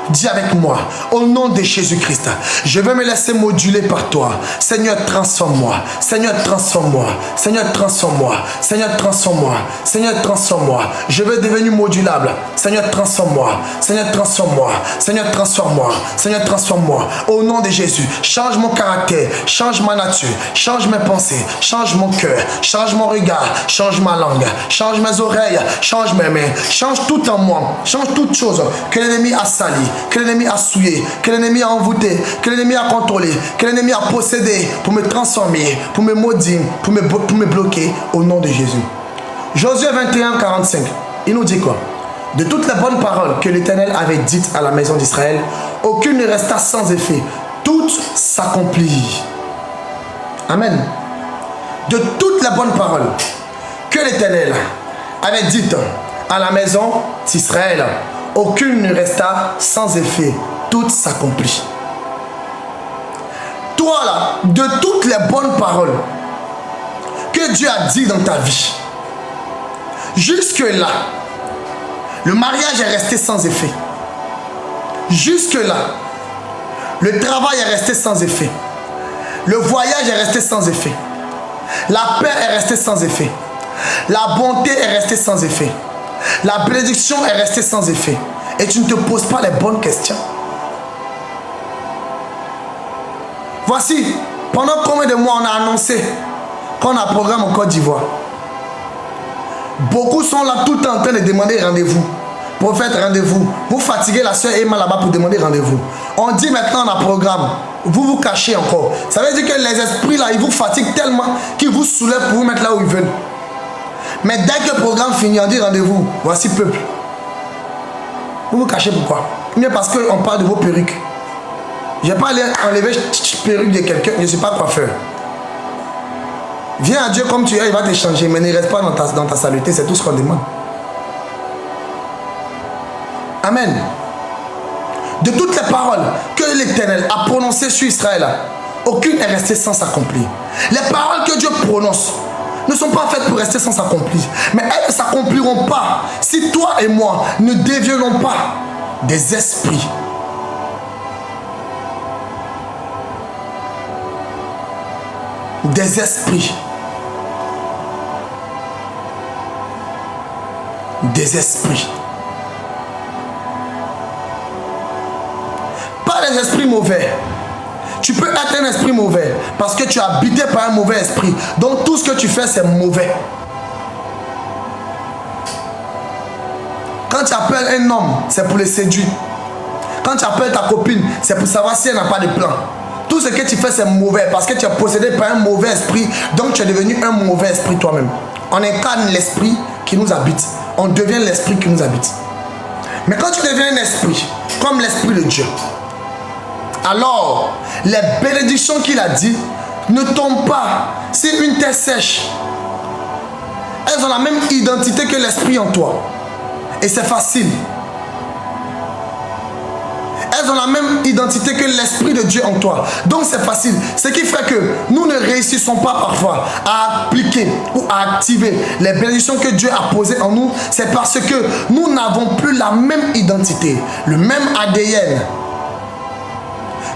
Dis avec moi, au nom de Jésus-Christ, je vais me laisser moduler par toi. Seigneur, transforme-moi. Seigneur, transforme-moi. Seigneur, transforme-moi. Seigneur, transforme-moi. Seigneur, transforme-moi. Je veux devenir modulable. Seigneur, transforme-moi. Seigneur, transforme-moi. Seigneur, transforme-moi. Seigneur, transforme-moi. Au nom de Jésus, change mon caractère, change ma nature, change mes pensées, change mon cœur, change mon regard, change ma langue, change mes oreilles, change mes mains, change tout en moi, change toutes choses que l'ennemi a sali, que l'ennemi a souillé, que l'ennemi a envoûté, que l'ennemi a contrôlé, que l'ennemi a possédé pour me transformer, pour me maudire, pour me bloquer au nom de Jésus. Josué 21, 45, il nous dit quoi? De toutes les bonnes paroles que l'Éternel avait dites à la maison d'Israël, aucune ne resta sans effet. Toutes s'accomplirent. Amen. De toutes les bonnes paroles que l'Éternel avait dites à la maison d'Israël, aucune ne resta sans effet. Toutes s'accomplirent. Toi là, de toutes les bonnes paroles que Dieu a dit dans ta vie, jusque là, le mariage est resté sans effet. Jusque-là, le travail est resté sans effet. Le voyage est resté sans effet. La paix est restée sans effet. La bonté est restée sans effet. La bénédiction est restée sans effet. Et tu ne te poses pas les bonnes questions. Voici, pendant combien de mois on a annoncé qu'on a un programme en Côte d'Ivoire. Beaucoup sont là tout le temps en train de demander rendez-vous. Prophète, rendez-vous. Vous fatiguez la soeur Emma là-bas pour demander rendez-vous. On dit maintenant on a programme. Vous vous cachez encore. Ça veut dire que les esprits là, ils vous fatiguent tellement qu'ils vous soulèvent pour vous mettre là où ils veulent. Mais dès que le programme finit, on dit rendez-vous. Voici peuple. Vous vous cachez pourquoi? Bien parce qu'on parle de vos perruques. Je n'ai pas allé enlever la perruque de quelqu'un. Je ne suis pas coiffeur. Viens à Dieu comme tu es, il va te changer, mais ne reste pas dans ta saluté, c'est tout ce qu'on demande. Amen. De toutes les paroles que l'Éternel a prononcées sur Israël, aucune est restée sans s'accomplir. Les paroles que Dieu prononce, ne sont pas faites pour rester sans s'accomplir. Mais elles ne s'accompliront pas si toi et moi ne deviennons pas des esprits. Des esprits. Des esprits. Pas les esprits mauvais. Tu peux être un esprit mauvais parce que tu es habité par un mauvais esprit. Donc tout ce que tu fais, c'est mauvais. Quand tu appelles un homme, c'est pour le séduire. Quand tu appelles ta copine, c'est pour savoir si elle n'a pas de plan. Tout ce que tu fais, c'est mauvais parce que tu es possédé par un mauvais esprit. Donc tu es devenu un mauvais esprit toi-même. On incarne l'esprit qui nous habite. On devient l'esprit qui nous habite. Mais quand tu deviens un esprit, comme l'esprit de Dieu, alors les bénédictions qu'il a dit ne tombent pas si une terre sèche. Elles ont la même identité que l'esprit en toi. Et c'est facile. Elles ont la même identité que l'esprit de Dieu en toi. Donc c'est facile. Ce qui fait que nous ne réussissons pas parfois à appliquer ou à activer les bénédictions que Dieu a posées en nous. C'est parce que nous n'avons plus la même identité, le même ADN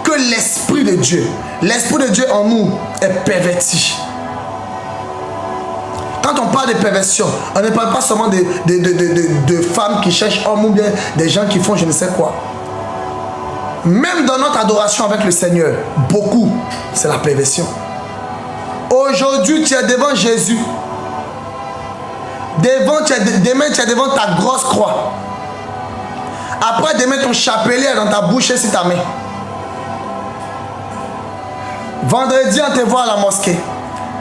que l'esprit de Dieu. L'esprit de Dieu en nous est perverti. Quand on parle de perversion, on ne parle pas seulement de femmes qui cherchent hommes ou bien des gens qui font je ne sais quoi. Même dans notre adoration avec le Seigneur, beaucoup, c'est la perversion. Aujourd'hui, tu es devant Jésus. Demain, tu es devant ta grosse croix. Après, demain, ton chapelet est dans ta bouche et sur ta main. Vendredi, on te voit à la mosquée.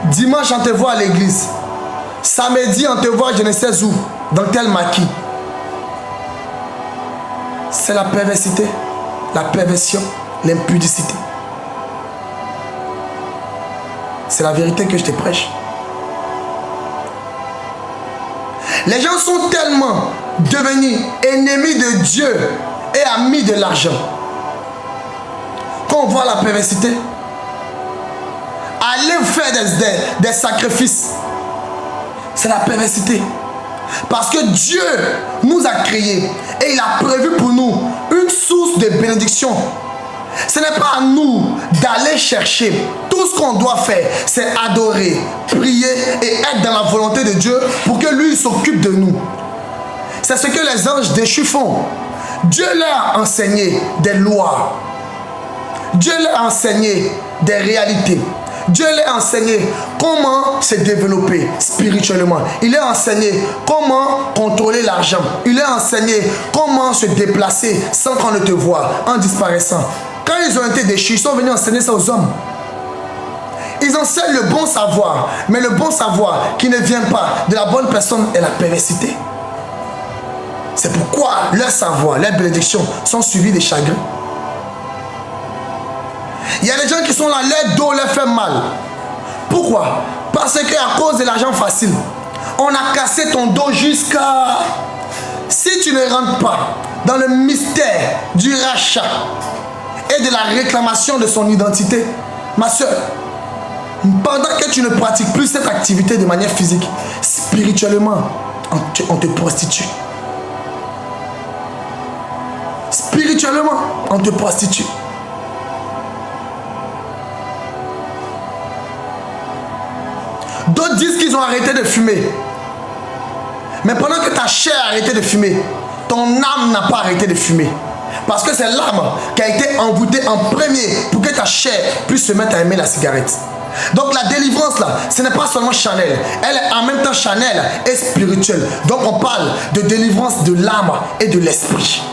Dimanche, on te voit à l'église. Samedi, on te voit je ne sais où, dans tel maquis. C'est la perversité, la perversion, l'impudicité. C'est la vérité que je te prêche. Les gens sont tellement devenus ennemis de Dieu et amis de l'argent. Quand on voit la perversité, allez faire des sacrifices. C'est la perversité. Parce que Dieu nous a créés et il a prévu pour nous une source de bénédiction. Ce n'est pas à nous d'aller chercher. Tout ce qu'on doit faire, c'est adorer, prier et être dans la volonté de Dieu pour que lui s'occupe de nous. C'est ce que les anges déchus font. Dieu leur a enseigné des lois. Dieu leur a enseigné des réalités. Dieu leur a enseigné comment se développer spirituellement. Il leur a enseigné comment contrôler l'argent. Il leur a enseigné comment se déplacer sans qu'on ne te voie, en disparaissant. Quand ils ont été déchus, ils sont venus enseigner ça aux hommes. Ils enseignent le bon savoir, mais le bon savoir qui ne vient pas de la bonne personne est la perversité. C'est pourquoi leur savoir, leurs bénédictions sont suivies des chagrins. Il y a des gens qui sont là, leur dos leur fait mal. Pourquoi? Parce qu'à cause de l'argent facile, on a cassé ton dos jusqu'à... Si tu ne rentres pas dans le mystère du rachat et de la réclamation de son identité, ma soeur, pendant que tu ne pratiques plus cette activité de manière physique, spirituellement, on te prostitue. Spirituellement, on te prostitue. D'autres disent qu'ils ont arrêté de fumer. Mais pendant que ta chair a arrêté de fumer, ton âme n'a pas arrêté de fumer. Parce que c'est l'âme qui a été envoûtée en premier pour que ta chair puisse se mettre à aimer la cigarette. Donc la délivrance là, ce n'est pas seulement charnel. Elle est en même temps charnelle et spirituelle. Donc on parle de délivrance de l'âme et de l'esprit.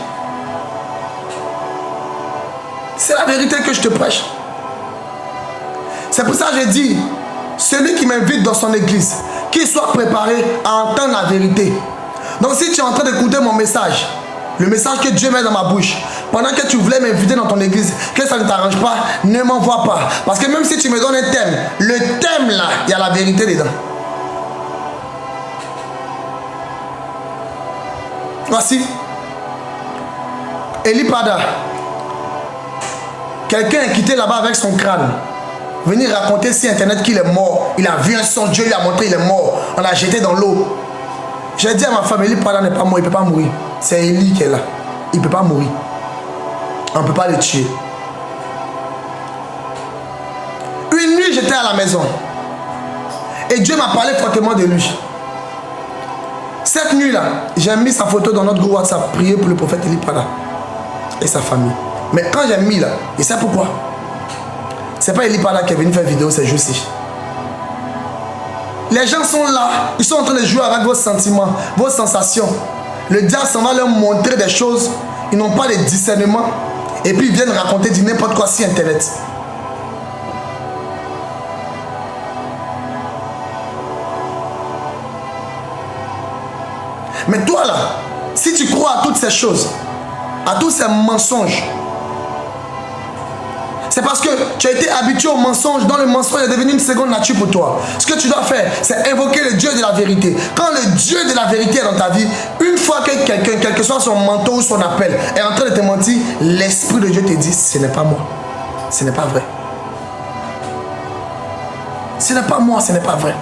C'est la vérité que je te prêche. C'est pour ça que je dis, celui qui m'invite dans son église, qu'il soit préparé à entendre la vérité. Donc si tu es en train d'écouter mon message, le message que Dieu met dans ma bouche, pendant que tu voulais m'inviter dans ton église, que ça ne t'arrange pas, ne m'envoie pas. Parce que même si tu me donnes un thème, le thème là, il y a la vérité dedans. Voici Eli Pada. Quelqu'un est quitté là-bas avec son crâne. venir raconter sur Internet qu'il est mort. Il a vu un son, Dieu lui a montré, il est mort. On l'a jeté dans l'eau. J'ai dit à ma femme, Eli Prada n'est pas mort, il ne peut pas mourir. C'est Eli qui est là. Il ne peut pas mourir. On ne peut pas le tuer. Une nuit, j'étais à la maison. Et Dieu m'a parlé fortement de lui. Cette nuit-là, j'ai mis sa photo dans notre groupe WhatsApp, prier pour le prophète Eli Prada et sa famille. Mais quand j'ai mis là, et c'est pourquoi? C'est pas Eli Prada qui est venu faire vidéo ces jours-ci. Les gens sont là, ils sont en train de jouer avec vos sentiments, vos sensations. Le diable s'en va leur montrer des choses, ils n'ont pas de discernement. Et puis ils viennent raconter du n'importe quoi sur Internet. Mais toi là, si tu crois à toutes ces choses, à tous ces mensonges, c'est parce que tu as été habitué au mensonge, dont le mensonge est devenu une seconde nature pour toi. Ce que tu dois faire, c'est invoquer le Dieu de la vérité. Quand le Dieu de la vérité est dans ta vie, une fois que quelqu'un, quel que soit son manteau ou son appel, est en train de te mentir, l'Esprit de Dieu te dit, ce n'est pas moi. Ce n'est pas vrai. Ce n'est pas moi, ce n'est pas vrai.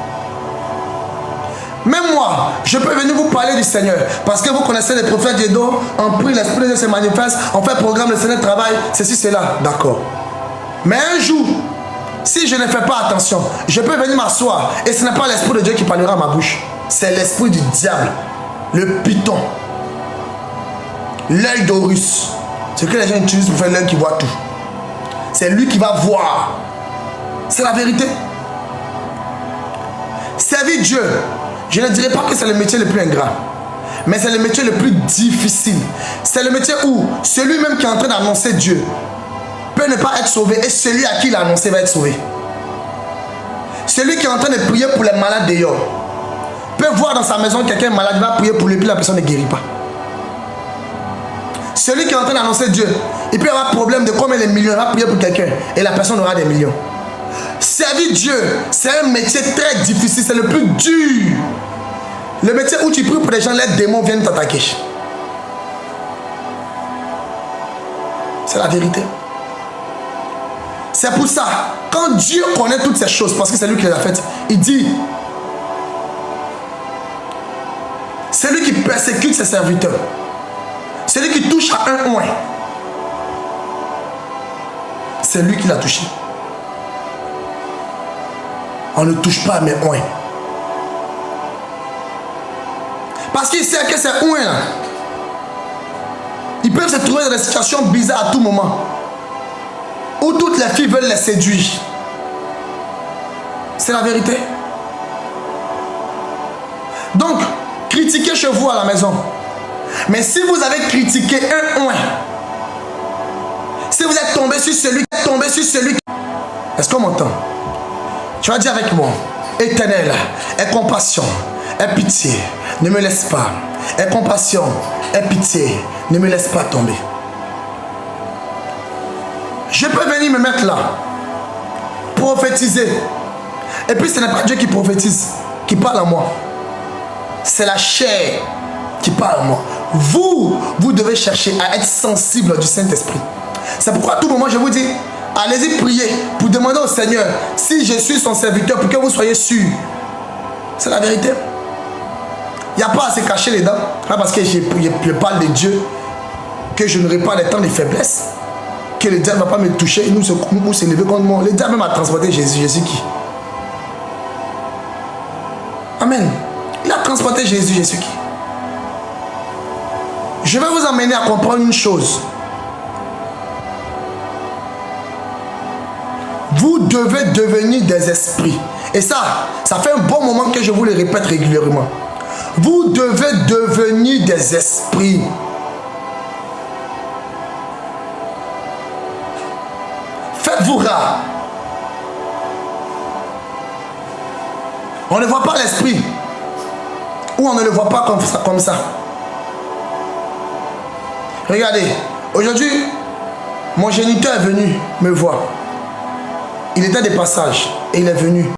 Même moi, je peux venir vous parler du Seigneur. Parce que vous connaissez les prophètes Dieu, on prie, l'Esprit de Dieu se manifeste, on fait programme, le Seigneur travaille, ceci, cela. D'accord. Mais un jour, si je ne fais pas attention, je peux venir m'asseoir et ce n'est pas l'Esprit de Dieu qui parlera à ma bouche. C'est l'esprit du diable, le python, l'œil d'Horus. Ce que les gens utilisent pour faire l'œil qui voit tout. C'est lui qui va voir. C'est la vérité. Servir Dieu, je ne dirais pas que c'est le métier le plus ingrat, mais c'est le métier le plus difficile. C'est le métier où celui-même qui est en train d'annoncer Dieu peut ne pas être sauvé et celui à qui il a annoncé va être sauvé. Celui qui est en train de prier pour les malades d'ailleurs peut voir dans sa maison quelqu'un malade, va prier pour lui, puis la personne ne guérit pas. Celui qui est en train d'annoncer Dieu, il peut avoir un problème de combien de millions, il va prier pour quelqu'un et la personne aura des millions. Servir Dieu, c'est un métier très difficile, c'est le plus dur. Le métier où tu pries pour les gens, les démons viennent t'attaquer. C'est la vérité. C'est pour ça, quand Dieu connaît toutes ces choses, parce que c'est lui qui les a faites, il dit, c'est lui qui persécute ses serviteurs. C'est lui qui touche à un oin. C'est lui qui l'a touché. On ne touche pas à mes oins. Parce qu'il sait que ces oins là, ils peuvent se trouver dans des situations bizarres à tout moment. Où toutes les filles veulent les séduire. C'est la vérité. Donc, critiquez chez vous à la maison. Mais si vous avez critiqué un oin, si vous êtes tombé sur celui qui... Est-ce qu'on m'entend? Tu vas dire avec moi, Éternel, aie compassion, aie pitié, ne me laisse pas. Aie compassion, aie pitié, ne me laisse pas tomber. Je peux venir me mettre là, prophétiser. Et puis ce n'est pas Dieu qui prophétise, qui parle à moi. C'est la chair qui parle à moi. Vous devez chercher à être sensible du Saint-Esprit. C'est pourquoi à tout moment je vous dis, allez-y prier pour demander au Seigneur si je suis son serviteur pour que vous soyez sûr. C'est la vérité. Il n'y a pas à se cacher les dents. Pas parce que je parle de Dieu que je n'aurai pas les temps de faiblesse. Que le diable ne va pas me toucher ou s'élever contre moi. Le diable m'a transporté Jésus. Jésus qui? Amen. Il a transporté Jésus. Jésus qui? Je vais vous amener à comprendre une chose. Vous devez devenir des esprits. Et ça fait un bon moment que je vous le répète régulièrement. Vous devez devenir des esprits. Faites-vous rare. On ne voit pas l'esprit. Ou on ne le voit pas comme ça. Regardez, aujourd'hui, mon géniteur est venu me voir. Il était de passage et il est venu.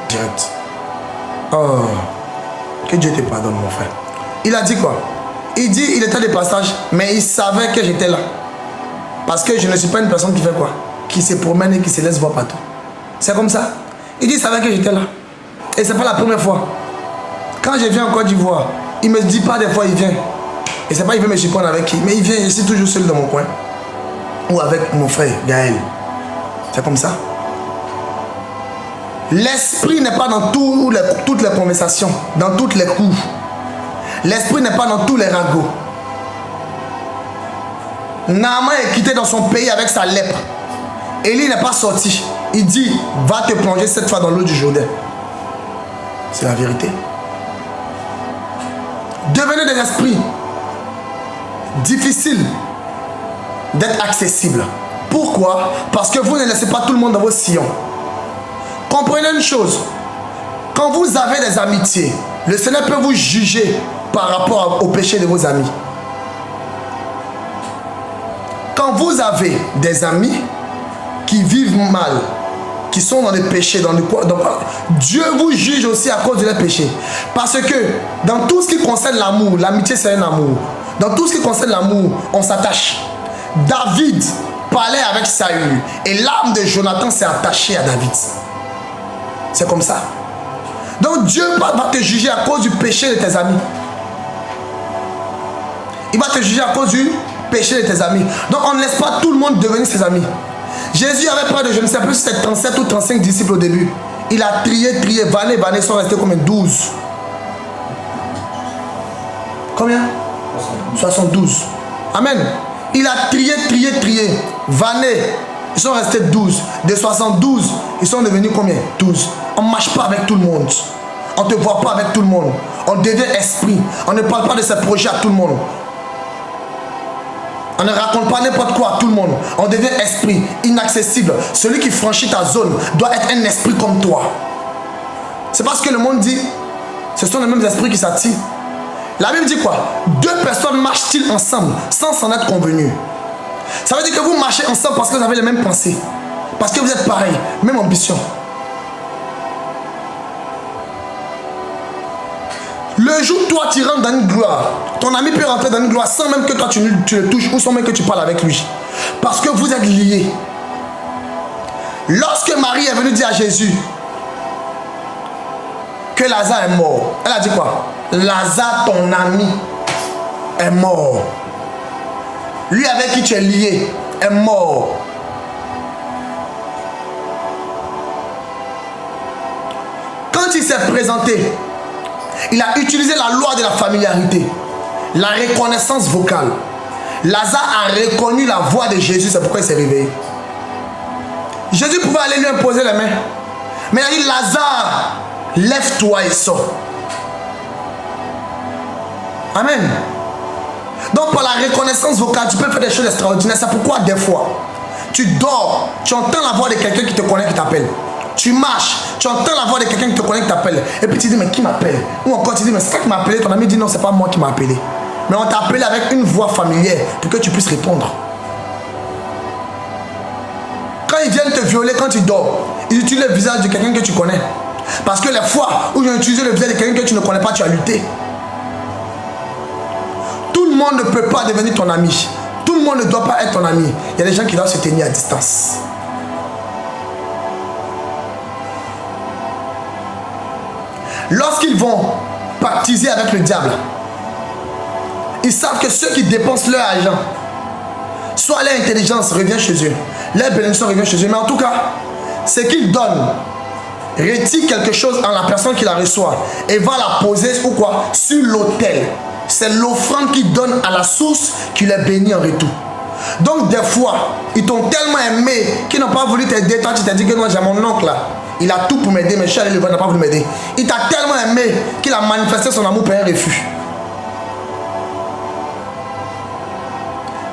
Direct. Oh, que Dieu te pardonne, mon frère. Il a dit quoi? Il dit il était de passage, mais il savait que j'étais là. Parce que je ne suis pas une personne qui fait quoi? Qui se promène et qui se laisse voir partout. C'est comme ça. Il dit, il savait que j'étais là. Et c'est pas la première fois. Quand je viens en Côte d'Ivoire, il me dit pas des fois il vient. Et c'est pas il veut me surprendre avec qui. Mais il vient, je suis toujours seul dans mon coin. Ou avec mon frère, Gaël. C'est comme ça. L'esprit n'est pas dans toutes les conversations, dans toutes les coups. L'esprit n'est pas dans tous les ragots. Naaman est quitté dans son pays avec sa lèpre. Élie n'est pas sorti. Il dit, va te plonger cette fois dans l'eau du Jourdain. C'est la vérité. Devenez des esprits difficiles d'être accessibles. Pourquoi? Parce que vous ne laissez pas tout le monde dans vos sillons. Comprenez une chose. Quand vous avez des amitiés, le Seigneur peut vous juger par rapport au péché de vos amis. Quand vous avez des amis qui vivent mal, qui sont dans le péché, Dieu vous juge aussi à cause de leurs péchés. Parce que dans tout ce qui concerne l'amour, l'amitié c'est un amour. Dans tout ce qui concerne l'amour, on s'attache. David parlait avec Saül et l'âme de Jonathan s'est attachée à David. C'est comme ça. Donc Dieu va te juger à cause du péché de tes amis. Il va te juger à cause du péché de tes amis. Donc on ne laisse pas tout le monde devenir ses amis. Jésus avait près de, je ne sais plus si c'était 37 ou 35 disciples au début. Il a trié, vanné, ils sont restés combien? 12. Combien? 72. Amen. Il a trié, vanné. Ils sont restés 12. De 72, ils sont devenus combien? 12. On ne marche pas avec tout le monde. On ne te voit pas avec tout le monde. On devient esprit. On ne parle pas de ses projets à tout le monde. On ne raconte pas n'importe quoi à tout le monde. On devient esprit, inaccessible. Celui qui franchit ta zone doit être un esprit comme toi. C'est parce que le monde dit, ce sont les mêmes esprits qui s'attirent. La Bible dit quoi? Deux personnes marchent-ils ensemble sans s'en être convenus? Ça veut dire que vous marchez ensemble parce que vous avez les mêmes pensées. Parce que vous êtes pareils, même ambition. Le jour où toi tu rentres dans une gloire, ton ami peut rentrer dans une gloire sans même que toi tu le touches ou sans même que tu parles avec lui. Parce que vous êtes liés. Lorsque Marie est venue dire à Jésus que Lazare est mort, elle a dit quoi? Lazare, ton ami, est mort. Lui avec qui tu es lié est mort. Quand il s'est présenté, il a utilisé la loi de la familiarité, la reconnaissance vocale. Lazare a reconnu la voix de Jésus, c'est pourquoi il s'est réveillé. Jésus pouvait aller lui imposer les mains. Mais il a dit, Lazare, lève-toi et sors. Amen. Donc par la reconnaissance vocale, tu peux faire des choses extraordinaires. C'est pourquoi des fois, tu dors, tu entends la voix de quelqu'un qui te connaît, qui t'appelle. Tu marches, tu entends la voix de quelqu'un qui te connaît, qui t'appelle. Et puis tu dis, mais qui m'appelle? Ou encore tu dis, mais c'est ça qui m'a appelé. Ton ami dit, non, c'est pas moi qui m'a appelé. Mais on t'a appelé avec une voix familière pour que tu puisses répondre. Quand ils viennent te violer, quand tu dors, ils utilisent le visage de quelqu'un que tu connais. Parce que les fois où ils ont utilisé le visage de quelqu'un que tu ne connais pas, tu as lutté. Tout le monde ne peut pas devenir ton ami. Tout le monde ne doit pas être ton ami. Il y a des gens qui doivent se tenir à distance. Lorsqu'ils vont pactiser avec le diable, ils savent que ceux qui dépensent leur argent, soit leur intelligence revient chez eux, leur bénédiction revient chez eux, mais en tout cas, ce qu'ils donnent retire quelque chose en la personne qui la reçoit et va la poser ou quoi? Sur l'autel. C'est l'offrande qu'ils donnent à la source qui les bénit en retour. Donc des fois, ils t'ont tellement aimé qu'ils n'ont pas voulu t'aider. Toi tu t'es dit que moi j'ai mon oncle là, il a tout pour m'aider, mais je suis allé le voir, il n'a pas voulu m'aider. Il t'a tellement aimé qu'il a manifesté son amour pour un refus.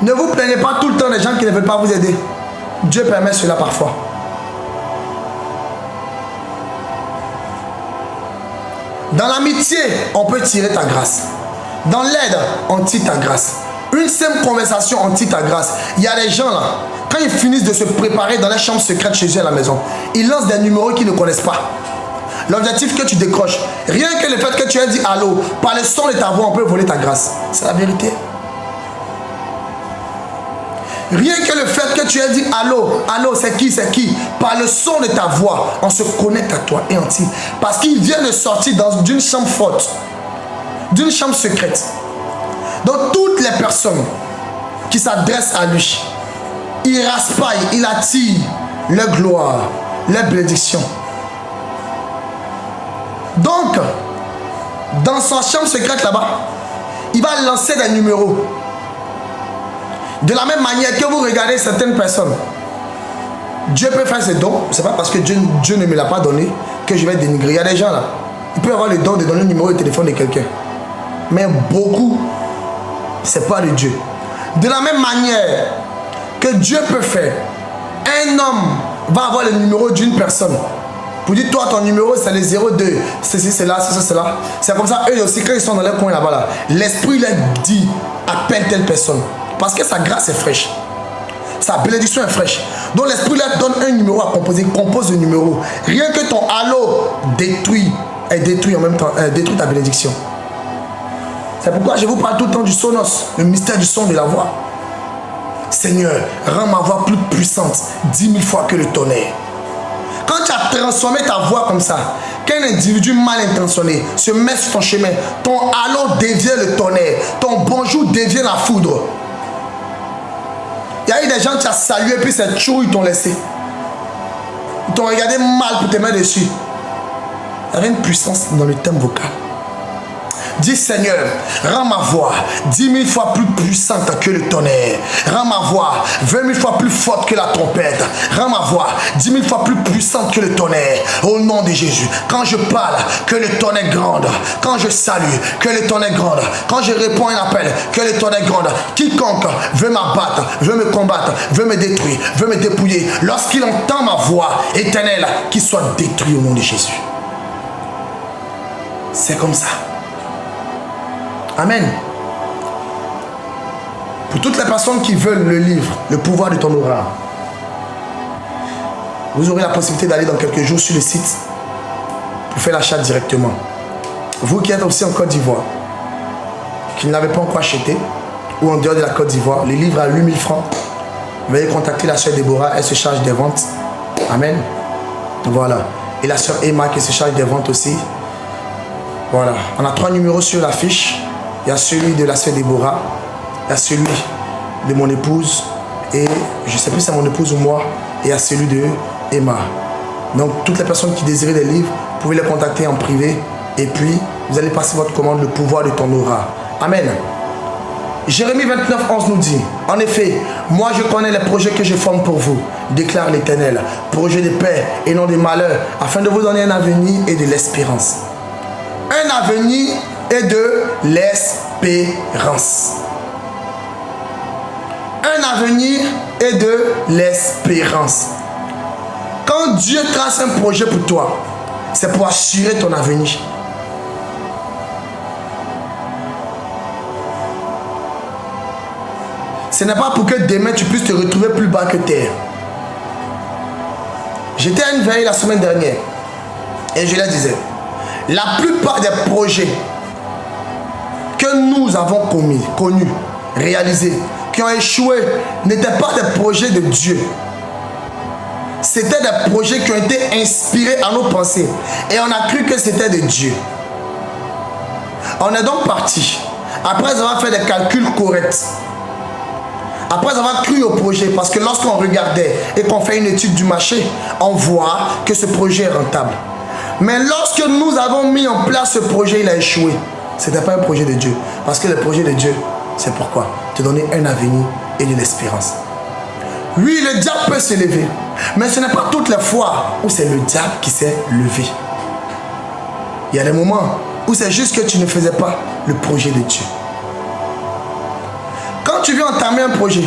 Ne vous plaignez pas tout le temps des gens qui ne veulent pas vous aider. Dieu permet cela parfois. Dans l'amitié, on peut tirer ta grâce. Dans l'aide, on tire ta grâce. Une simple conversation, on tire ta grâce. Il y a des gens là, quand ils finissent de se préparer dans la chambre secrète chez eux à la maison, ils lancent des numéros qu'ils ne connaissent pas. L'objectif que tu décroches, rien que le fait que tu aies dit allô, par le son de ta voix, on peut voler ta grâce. C'est la vérité. Rien que le fait que tu aies dit allô, allô, c'est qui, par le son de ta voix, on se connecte à toi et intime. Parce qu'il vient de sortir d'une chambre forte, d'une chambre secrète. Donc toutes les personnes qui s'adressent à lui, il raspaille, il attire leur gloire, leur bénédiction. Donc, dans sa chambre secrète là-bas, il va lancer des numéros. De la même manière que vous regardez certaines personnes, Dieu peut faire ses dons. Ce n'est pas parce que Dieu ne me l'a pas donné que je vais dénigrer. Il y a des gens là, il peut avoir le don de donner le numéro de téléphone de quelqu'un. Mais beaucoup, ce n'est pas de Dieu. De la même manière que Dieu peut faire, un homme va avoir le numéro d'une personne. Pour dire, toi, ton numéro, c'est le 02. Ceci, c'est là, c'est là. C'est comme ça, eux aussi, quand ils sont dans leur coin là-bas, là, l'esprit leur dit, appelle telle personne. Parce que sa grâce est fraîche. Sa bénédiction est fraîche. Donc l'esprit leur donne un numéro à composer. Compose le numéro. Rien que ton allô détruit en même temps, détruit ta bénédiction. C'est pourquoi je vous parle tout le temps du sonos, le mystère du son de la voix. Seigneur, rends ma voix plus puissante, 10 000 fois que le tonnerre. Quand tu as transformé ta voix comme ça, qu'un individu mal intentionné se met sur ton chemin, ton allô devient le tonnerre, ton bonjour devient la foudre. Il y a eu des gens qui t'ont salué, puis c'est chou, ils t'ont laissé. Ils t'ont regardé mal pour te mettre dessus. Il y avait une puissance dans le thème vocal. Dis Seigneur, rends ma voix 10 000 fois plus puissante que le tonnerre. Rends ma voix 20 000 fois plus forte que la trompette. Rends ma voix 10 000 fois plus puissante que le tonnerre. Au nom de Jésus. Quand je parle, que le tonnerre gronde. Quand je salue, que le tonnerre gronde. Quand je réponds à un appel, que le tonnerre gronde. Quiconque veut m'abattre, veut me combattre, veut me détruire, veut me dépouiller, lorsqu'il entend ma voix éternelle, qu'il soit détruit au nom de Jésus. C'est comme ça. Amen. Pour toutes les personnes qui veulent le livre, le pouvoir de ton aura, vous aurez la possibilité d'aller dans quelques jours sur le site pour faire l'achat directement. Vous qui êtes aussi en Côte d'Ivoire, qui ne l'avez pas encore acheté, ou en dehors de la Côte d'Ivoire, le livre à 8 000 francs, veuillez contacter la sœur Déborah, elle se charge des ventes. Amen. Voilà. Et la sœur Emma qui se charge des ventes aussi. Voilà. On a 3 numéros sur l'affiche. Il y a celui de la sœur Déborah, il y a celui de mon épouse, et je ne sais plus si c'est mon épouse ou moi, et il y a celui de Emma. Donc toutes les personnes qui désirent des livres, vous pouvez les contacter en privé, et puis vous allez passer votre commande, le pouvoir de ton aura. Amen. Jérémie 29, 11 nous dit, en effet, moi je connais les projets que je forme pour vous, déclare l'Éternel, projets de paix et non de malheur, afin de vous donner un avenir et de l'espérance. Un avenir et de l'espérance. Un avenir et de l'espérance. Quand Dieu trace un projet pour toi, c'est pour assurer ton avenir. Ce n'est pas pour que demain tu puisses te retrouver plus bas que terre. J'étais à une veille la semaine dernière et je leur disais, la plupart des projets que nous avons connus, réalisés, qui ont échoué, n'étaient pas des projets de Dieu. C'était des projets qui ont été inspirés à nos pensées. Et on a cru que c'était de Dieu. On est donc parti, après avoir fait des calculs corrects, après avoir cru au projet, parce que lorsqu'on regardait et qu'on fait une étude du marché, on voit que ce projet est rentable. Mais lorsque nous avons mis en place ce projet, il a échoué. Ce n'était pas un projet de Dieu. Parce que le projet de Dieu, c'est pourquoi? Te donner un avenir et de l'espérance. Oui, le diable peut se lever. Mais ce n'est pas toutes les fois où c'est le diable qui s'est levé. Il y a des moments où c'est juste que tu ne faisais pas le projet de Dieu. Quand tu viens entamer un projet,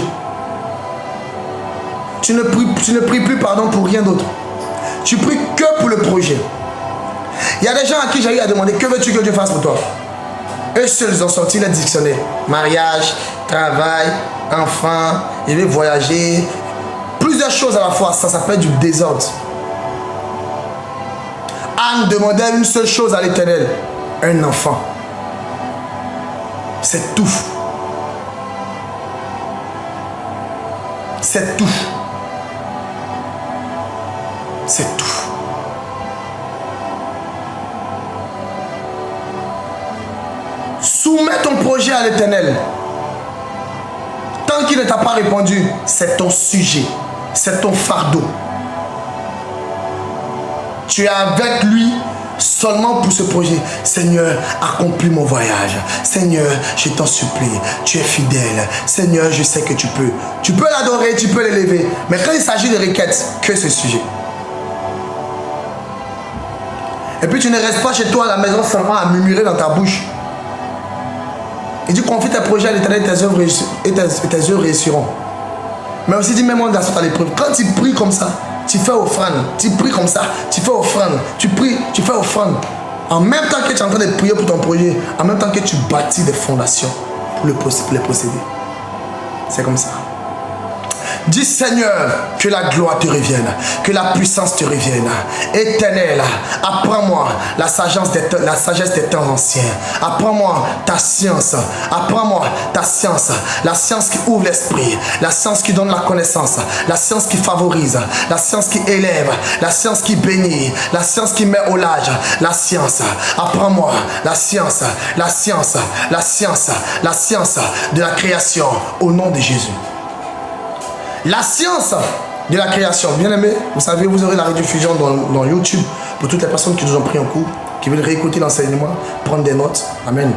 tu ne pries plus pour rien d'autre. Tu pries que pour le projet. Il y a des gens à qui j'ai eu à demander, que veux-tu que Dieu fasse pour toi? Eux seuls ils ont sorti le dictionnaire. Mariage, travail, enfant, je vais voyager. Plusieurs choses à la fois, ça s'appelle du désordre. Anne demandait une seule chose à l'Éternel, un enfant. C'est tout. c'est tout. C'est tout. Soumets ton projet à l'Éternel. Tant qu'il ne t'a pas répondu, c'est ton sujet, c'est ton fardeau. Tu es avec lui seulement pour ce projet. Seigneur, accomplis mon voyage. Seigneur, je t'en supplie, tu es fidèle. Seigneur, je sais que tu peux. Tu peux l'adorer, tu peux l'élever. Mais quand il s'agit de requêtes, que ce sujet. Et puis tu ne restes pas chez toi à la maison seulement à murmurer dans ta bouche. Il dit confie tes projets à l'Éternel et tes œuvres réussiront. Mais aussi dit même on dans à l'épreuve. Quand tu pries comme ça, tu fais offrande. Tu pries comme ça, tu fais offrande. Tu pries, tu fais offrande. En même temps que tu es en train de prier pour ton projet, en même temps que tu bâtis des fondations pour les posséder. C'est comme ça. Dis Seigneur, que la gloire te revienne, que la puissance te revienne. Éternel, apprends-moi la sagesse des temps anciens. Apprends-moi ta science. Apprends-moi ta science. La science qui ouvre l'esprit. La science qui donne la connaissance. La science qui favorise. La science qui élève. La science qui bénit. La science qui met au large. La science. Apprends-moi la science. La science. La science. La science de la création au nom de Jésus. La science de la création. Bien aimé, vous savez, vous aurez la rediffusion dans YouTube pour toutes les personnes qui nous ont pris en cours, qui veulent réécouter l'enseignement, prendre des notes. Amen.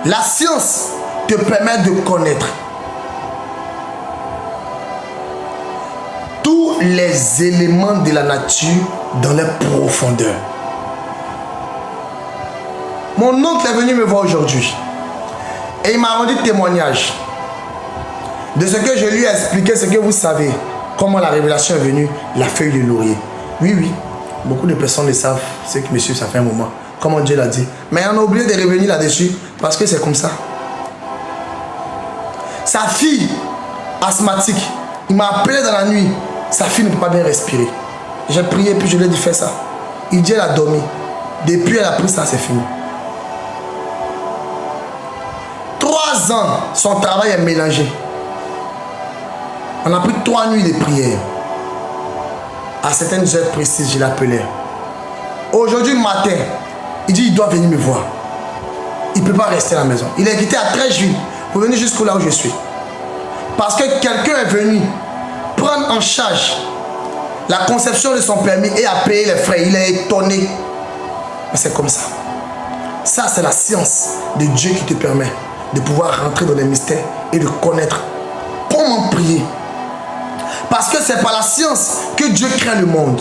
La science te permet de connaître tous les éléments de la nature dans les profondeurs. Mon oncle est venu me voir aujourd'hui et il m'a rendu témoignage de ce que je lui ai expliqué, ce que vous savez, comment la révélation est venue, la feuille de laurier. Oui, oui, beaucoup de personnes le savent, c'est que monsieur, ça fait un moment, comment Dieu l'a dit. Mais on a oublié de revenir là-dessus, parce que c'est comme ça. Sa fille, asthmatique, il m'a appelé dans la nuit, sa fille ne peut pas bien respirer. J'ai prié, puis je lui ai dit, fais ça. Il dit, elle a dormi. Depuis, elle a pris ça, c'est fini. 3 ans, son travail est mélangé. On a pris 3 nuits de prière. À certaines heures précises, je l'appelais. Aujourd'hui matin, il dit il doit venir me voir. Il ne peut pas rester à la maison. Il est quitté à 13 juillet pour venir jusqu'au là où je suis. Parce que quelqu'un est venu prendre en charge la conception de son permis et a payé les frais. Il est étonné. Mais c'est comme ça. Ça, c'est la science de Dieu qui te permet de pouvoir rentrer dans les mystères et de connaître comment prier. Parce que c'est par la science que Dieu crée le monde.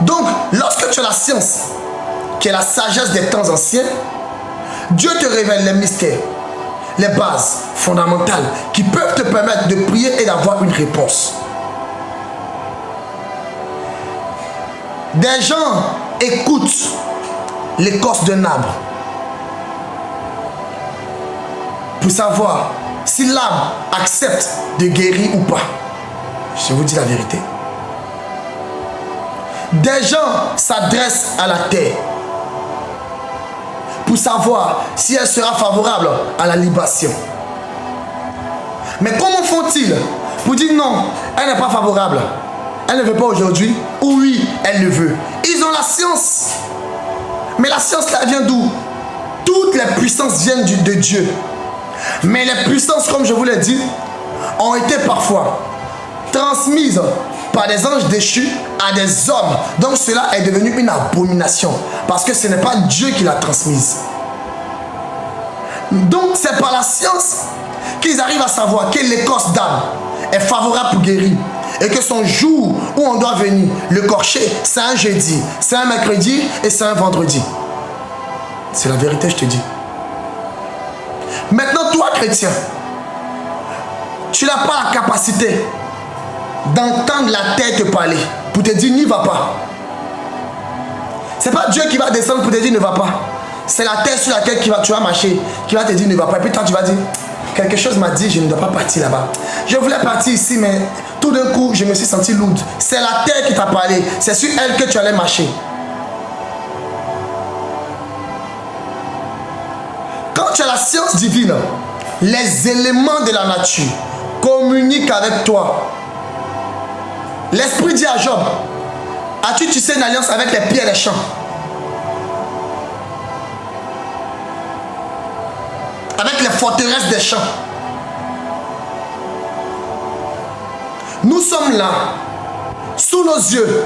Donc, lorsque tu as la science, qui est la sagesse des temps anciens, Dieu te révèle les mystères, les bases fondamentales qui peuvent te permettre de prier et d'avoir une réponse. Des gens écoutent l'écorce d'un arbre pour savoir si l'arbre accepte de guérir ou pas. Je vous dis la vérité. Des gens s'adressent à la terre pour savoir si elle sera favorable à la libation. Mais comment font-ils pour dire non, elle n'est pas favorable, elle ne veut pas aujourd'hui, ou oui, elle le veut. Ils ont la science. Mais la science, là, vient d'où? Toutes les puissances viennent de Dieu. Mais les puissances, comme je vous l'ai dit, ont été parfois transmises par des anges déchus à des hommes. Donc cela est devenu une abomination. Parce que ce n'est pas Dieu qui l'a transmise. Donc c'est par la science qu'ils arrivent à savoir que l'écorce d'âme est favorable pour guérir. Et que son jour où on doit venir le corcher, c'est un jeudi, c'est un mercredi et c'est un vendredi. C'est la vérité, je te dis. Maintenant, toi, chrétien, tu n'as pas la capacité d'entendre la terre te parler pour te dire n'y va pas. C'est pas Dieu qui va descendre pour te dire ne va pas. C'est la terre sur laquelle tu vas marcher qui va te dire ne va pas. Et puis toi, tu vas dire quelque chose m'a dit je ne dois pas partir là-bas. Je voulais partir ici, mais tout d'un coup, je me suis senti lourde. C'est la terre qui t'a parlé. C'est sur elle que tu allais marcher. Quand tu as la science divine, les éléments de la nature communiquent avec toi. L'Esprit dit à Job, as-tu tissé une alliance avec les pierres des champs? Avec les forteresses des champs. Nous sommes là, sous nos yeux,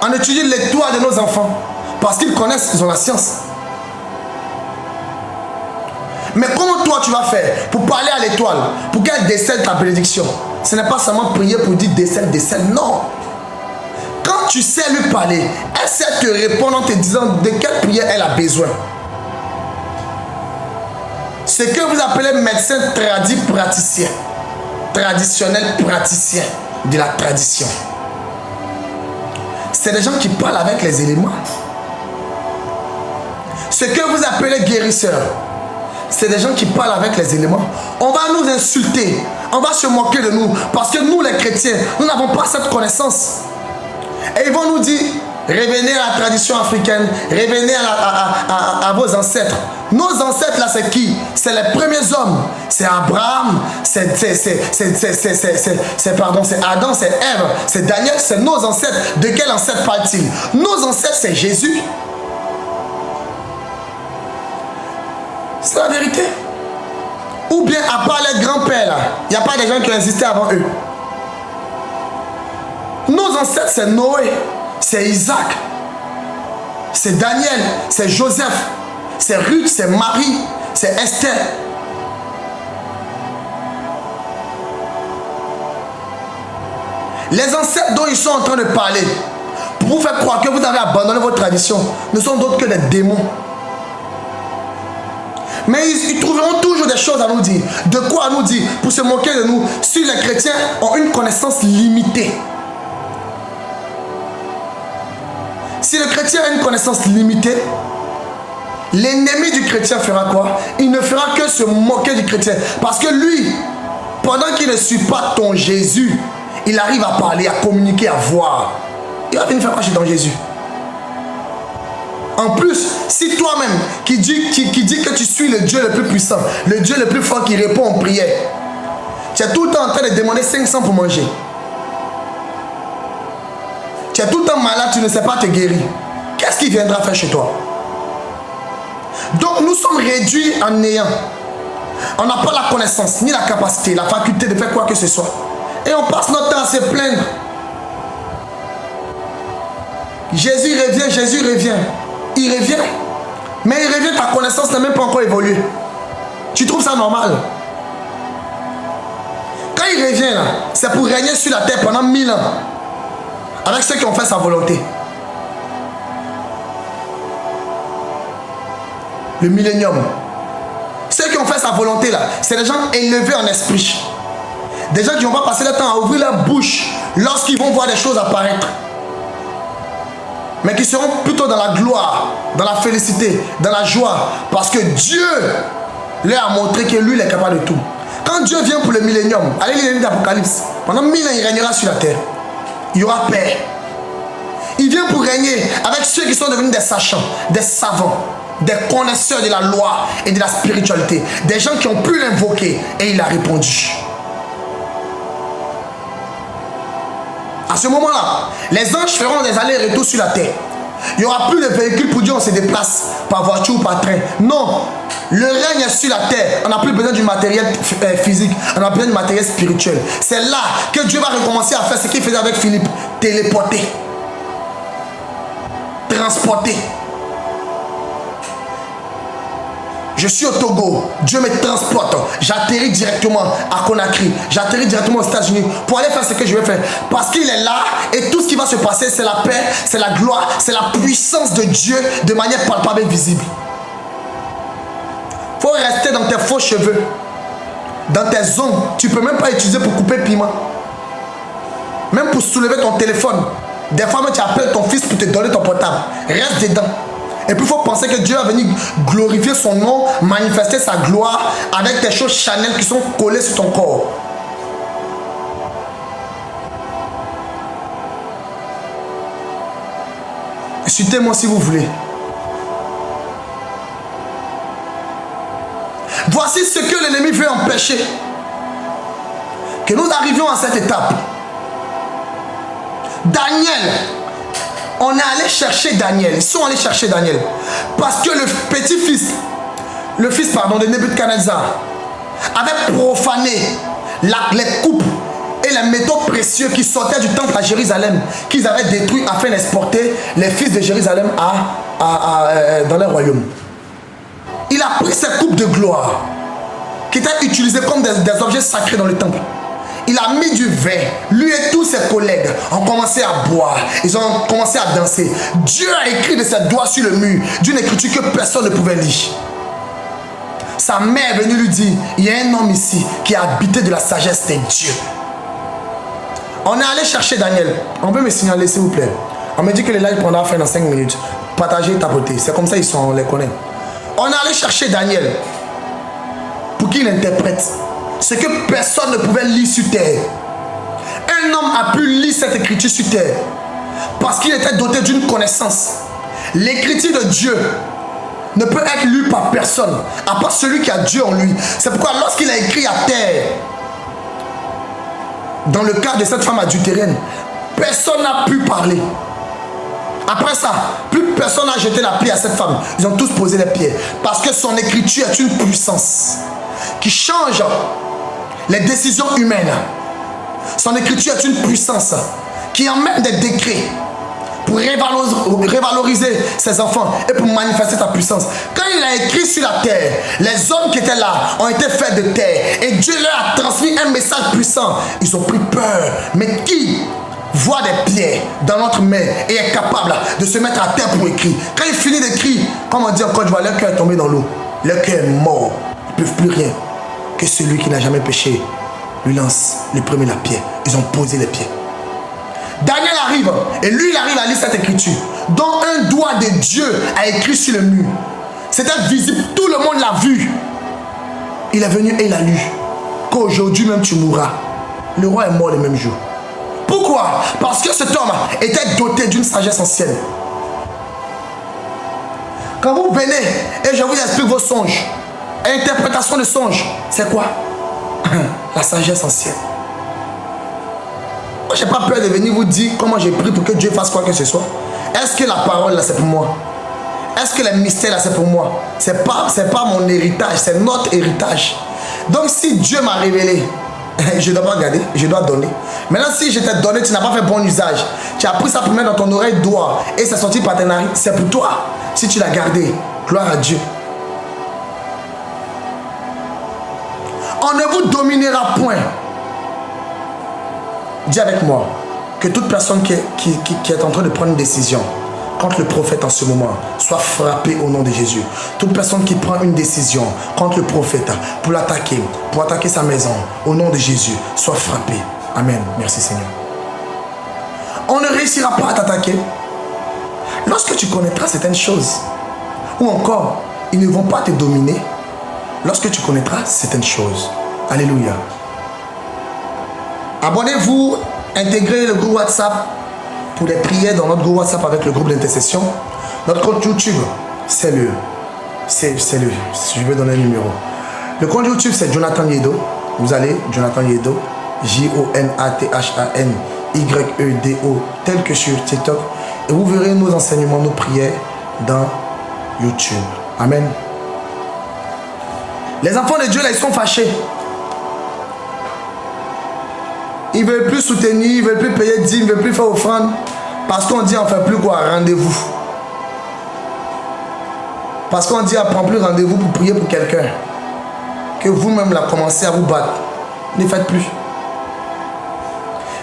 on étudie l'étoile de nos enfants, parce qu'ils connaissent, ils ont la science. Mais comment toi tu vas faire pour parler à l'étoile, pour qu'elle décèle ta bénédiction? Ce n'est pas seulement prier pour dire décèle, décèle, non. Quand tu sais lui parler, elle sait te répondre en te disant de quelle prière elle a besoin. Ce que vous appelez médecin praticien, traditionnel praticien de la tradition, c'est des gens qui parlent avec les éléments. Ce que vous appelez guérisseur, c'est des gens qui parlent avec les éléments. On va nous insulter, on va se moquer de nous, parce que nous les chrétiens, nous n'avons pas cette connaissance. Et ils vont nous dire, revenez à la tradition africaine, revenez à vos ancêtres. Nos ancêtres là, c'est qui? C'est les premiers hommes. C'est Abraham, c'est Adam, c'est Ève, c'est Daniel, c'est nos ancêtres. De quel ancêtre parle-t-il? Nos ancêtres, c'est Jésus. C'est la vérité. Ou bien, à part les grands-pères là, il n'y a pas des gens qui ont existé avant eux. Nos ancêtres, c'est Noé, c'est Isaac, c'est Daniel, c'est Joseph, c'est Ruth, c'est Marie, c'est Esther. Les ancêtres dont ils sont en train de parler, pour vous faire croire que vous avez abandonné votre tradition, ne sont d'autres que des démons. Mais ils trouveront toujours des choses à nous dire. De quoi à nous dire? Pour se moquer de nous, si les chrétiens ont une connaissance limitée. Si le chrétien a une connaissance limitée, l'ennemi du chrétien fera quoi? Il ne fera que se moquer du chrétien. Parce que lui, pendant qu'il ne suit pas ton Jésus, il arrive à parler, à communiquer, à voir. Il va venir faire quoi chez ton Jésus? En plus, si toi-même qui dit que tu suis le Dieu le plus puissant, le Dieu le plus fort qui répond en prière, tu es tout le temps en train de demander 500 pour manger. Tu es tout le temps malade, tu ne sais pas te guérir. Qu'est-ce qu'il viendra faire chez toi? Donc nous sommes réduits en néant. On n'a pas la connaissance, ni la capacité, la faculté de faire quoi que ce soit. Et on passe notre temps à se plaindre. Jésus revient, Jésus revient. Il revient. Mais il revient, ta connaissance n'a même pas encore évolué. Tu trouves ça normal? Quand il revient là, c'est pour régner sur la terre pendant 1000 ans. Avec ceux qui ont fait sa volonté. Le millénium. Ceux qui ont fait sa volonté là, c'est des gens élevés en esprit. Des gens qui vont pas passer le temps à ouvrir leur bouche lorsqu'ils vont voir des choses apparaître. Mais qui seront plutôt dans la gloire, dans la félicité, dans la joie. Parce que Dieu leur a montré que lui il est capable de tout. Quand Dieu vient pour le millénium, allez lire l'Apocalypse, pendant 1000 ans il régnera sur la terre. Il y aura paix. Il vient pour régner avec ceux qui sont devenus des sachants, des savants, des connaisseurs de la loi et de la spiritualité. Des gens qui ont pu l'invoquer et il a répondu. À ce moment-là, les anges feront des allers-retours sur la terre. Il n'y aura plus de véhicules pour dire on se déplace par voiture ou par train. Non, le règne est sur la terre. On n'a plus besoin du matériel physique, on a besoin du matériel spirituel. C'est là que Dieu va recommencer à faire ce qu'il faisait avec Philippe. Téléporter. Transporter. Je suis au Togo, Dieu me transporte, j'atterris directement à Conakry, j'atterris directement aux États-Unis pour aller faire ce que je vais faire. Parce qu'il est là et tout ce qui va se passer, c'est la paix, c'est la gloire, c'est la puissance de Dieu de manière palpable et visible. Il faut rester dans tes faux cheveux, dans tes ongles. Tu ne peux même pas utiliser pour couper piment. Même pour soulever ton téléphone. Des fois, même tu appelles ton fils pour te donner ton portable. Reste dedans. Et puis il faut penser que Dieu va venir glorifier son nom, manifester sa gloire avec des choses Chanel qui sont collées sur ton corps. Insultez-moi si vous voulez. Voici ce que l'ennemi veut empêcher. Que nous arrivions à cette étape. Daniel, on est allé chercher Daniel. Ils sont allés chercher Daniel. Parce que le petit-fils, le fils de Nebuchadnezzar, avait profané les coupes et les métaux précieux qui sortaient du temple à Jérusalem, qu'ils avaient détruits afin d'exporter les fils de Jérusalem dans les royaumes. Il a pris ces coupes de gloire qui étaient utilisées comme des objets sacrés dans le temple. Il a mis du vin. Lui et tous ses collègues ont commencé à boire. Ils ont commencé à danser. Dieu a écrit de ses doigts sur le mur d'une écriture que personne ne pouvait lire. Sa mère est venue lui dire, il y a un homme ici qui a habité de la sagesse de Dieu. On est allé chercher Daniel. On peut me signaler s'il vous plaît. On me dit que le live prendra fin dans 5 minutes. Partagez et tapotez. C'est comme ça on les connaît. On est allé chercher Daniel pour qu'il interprète ce que personne ne pouvait lire sur terre. Un homme a pu lire cette écriture sur terre parce qu'il était doté d'une connaissance. L'écriture de Dieu ne peut être lue par personne à part celui qui a Dieu en lui. C'est pourquoi lorsqu'il a écrit à terre, dans le cas de cette femme adultérienne, personne n'a pu parler. Après ça, plus personne n'a jeté la pierre à cette femme. Ils ont tous posé les pierres. Parce que son écriture est une puissance qui change les décisions humaines. Son écriture est une puissance qui emmène des décrets pour revaloriser ses enfants et pour manifester sa puissance. Quand il a écrit sur la terre, les hommes qui étaient là ont été faits de terre et Dieu leur a transmis un message puissant. Ils ont pris peur. Mais qui voit des pierres dans notre main et est capable de se mettre à terre pour écrire? Quand il finit d'écrire, comme on dit en Côte d'Ivoire, leur cœur est tombé dans l'eau. Leur cœur est mort. Ils ne peuvent plus rien. Que celui qui n'a jamais péché lui lance le premier la pierre. Ils ont posé les pieds. Daniel arrive et lui il arrive à lire cette écriture dont un doigt de Dieu a écrit sur le mur. C'était visible, tout le monde l'a vu. Il est venu et il a lu qu'aujourd'hui même tu mourras. Le roi est mort le même jour. Pourquoi? Parce que cet homme était doté d'une sagesse ancienne. Quand vous venez et je vous explique vos songes, interprétation de songes, c'est quoi? La sagesse ancienne. Moi, je n'ai pas peur de venir vous dire comment j'ai prié pour que Dieu fasse quoi que ce soit. Est-ce que la parole là c'est pour moi? Est-ce que les mystères là c'est pour moi? C'est pas mon héritage, c'est notre héritage. Donc si Dieu m'a révélé, je ne dois pas garder, je dois donner. Maintenant si je t'ai donné, tu n'as pas fait bon usage. Tu as pris ça pour mettre dans ton oreille droit et c'est sorti par tes narines, c'est pour toi. Si tu l'as gardé, gloire à Dieu. On ne vous dominera point. Dis avec moi que toute personne qui est en train de prendre une décision contre le prophète en ce moment soit frappée au nom de Jésus. Toute personne qui prend une décision contre le prophète pour l'attaquer, pour attaquer sa maison, au nom de Jésus, soit frappée. Amen. Merci Seigneur. On ne réussira pas à t'attaquer lorsque tu connaîtras certaines choses. Ou encore, ils ne vont pas te dominer lorsque tu connaîtras certaines choses. Alléluia. Abonnez-vous, intégrez le groupe WhatsApp pour les prières dans notre groupe WhatsApp avec le groupe d'intercession. Notre compte YouTube, c'est le, je vais donner un numéro. Le compte YouTube, c'est Jonathan Yedo. Vous allez, Jonathan Yedo, JONATHAN-YEDO, tel que sur TikTok. Et vous verrez nos enseignements, nos prières dans YouTube. Amen. Les enfants de Dieu, là, ils sont fâchés. Ils ne veulent plus soutenir, ils ne veulent plus payer 10, ils ne veulent plus faire offrande. Parce qu'on dit on ne fait plus quoi? Rendez-vous. Parce qu'on dit on ne prend plus rendez-vous pour prier pour quelqu'un. Que vous-même là commencez à vous battre. Ne faites plus.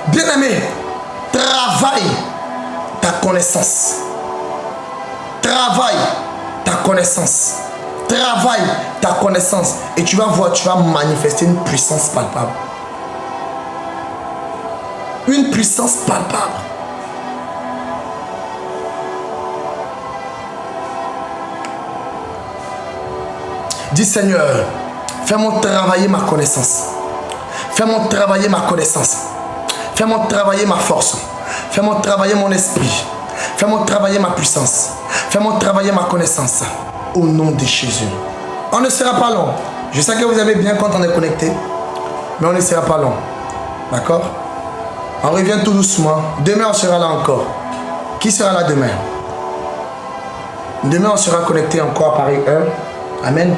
Bien-aimé, travaille ta connaissance. Travaille ta connaissance. Travaille ta connaissance. Et tu vas voir, tu vas manifester une puissance palpable. Une puissance palpable. Dis Seigneur, fais-moi travailler ma connaissance. Fais-moi travailler ma connaissance. Fais-moi travailler ma force. Fais-moi travailler mon esprit. Fais-moi travailler ma puissance. Fais-moi travailler ma connaissance. Au nom de Jésus. On ne sera pas long. Je sais que vous aimez bien quand on est connecté, mais on ne sera pas long. D'accord? On revient tout doucement. Demain, on sera là encore. Qui sera là demain? Demain, on sera connecté encore à pareille heure. Amen.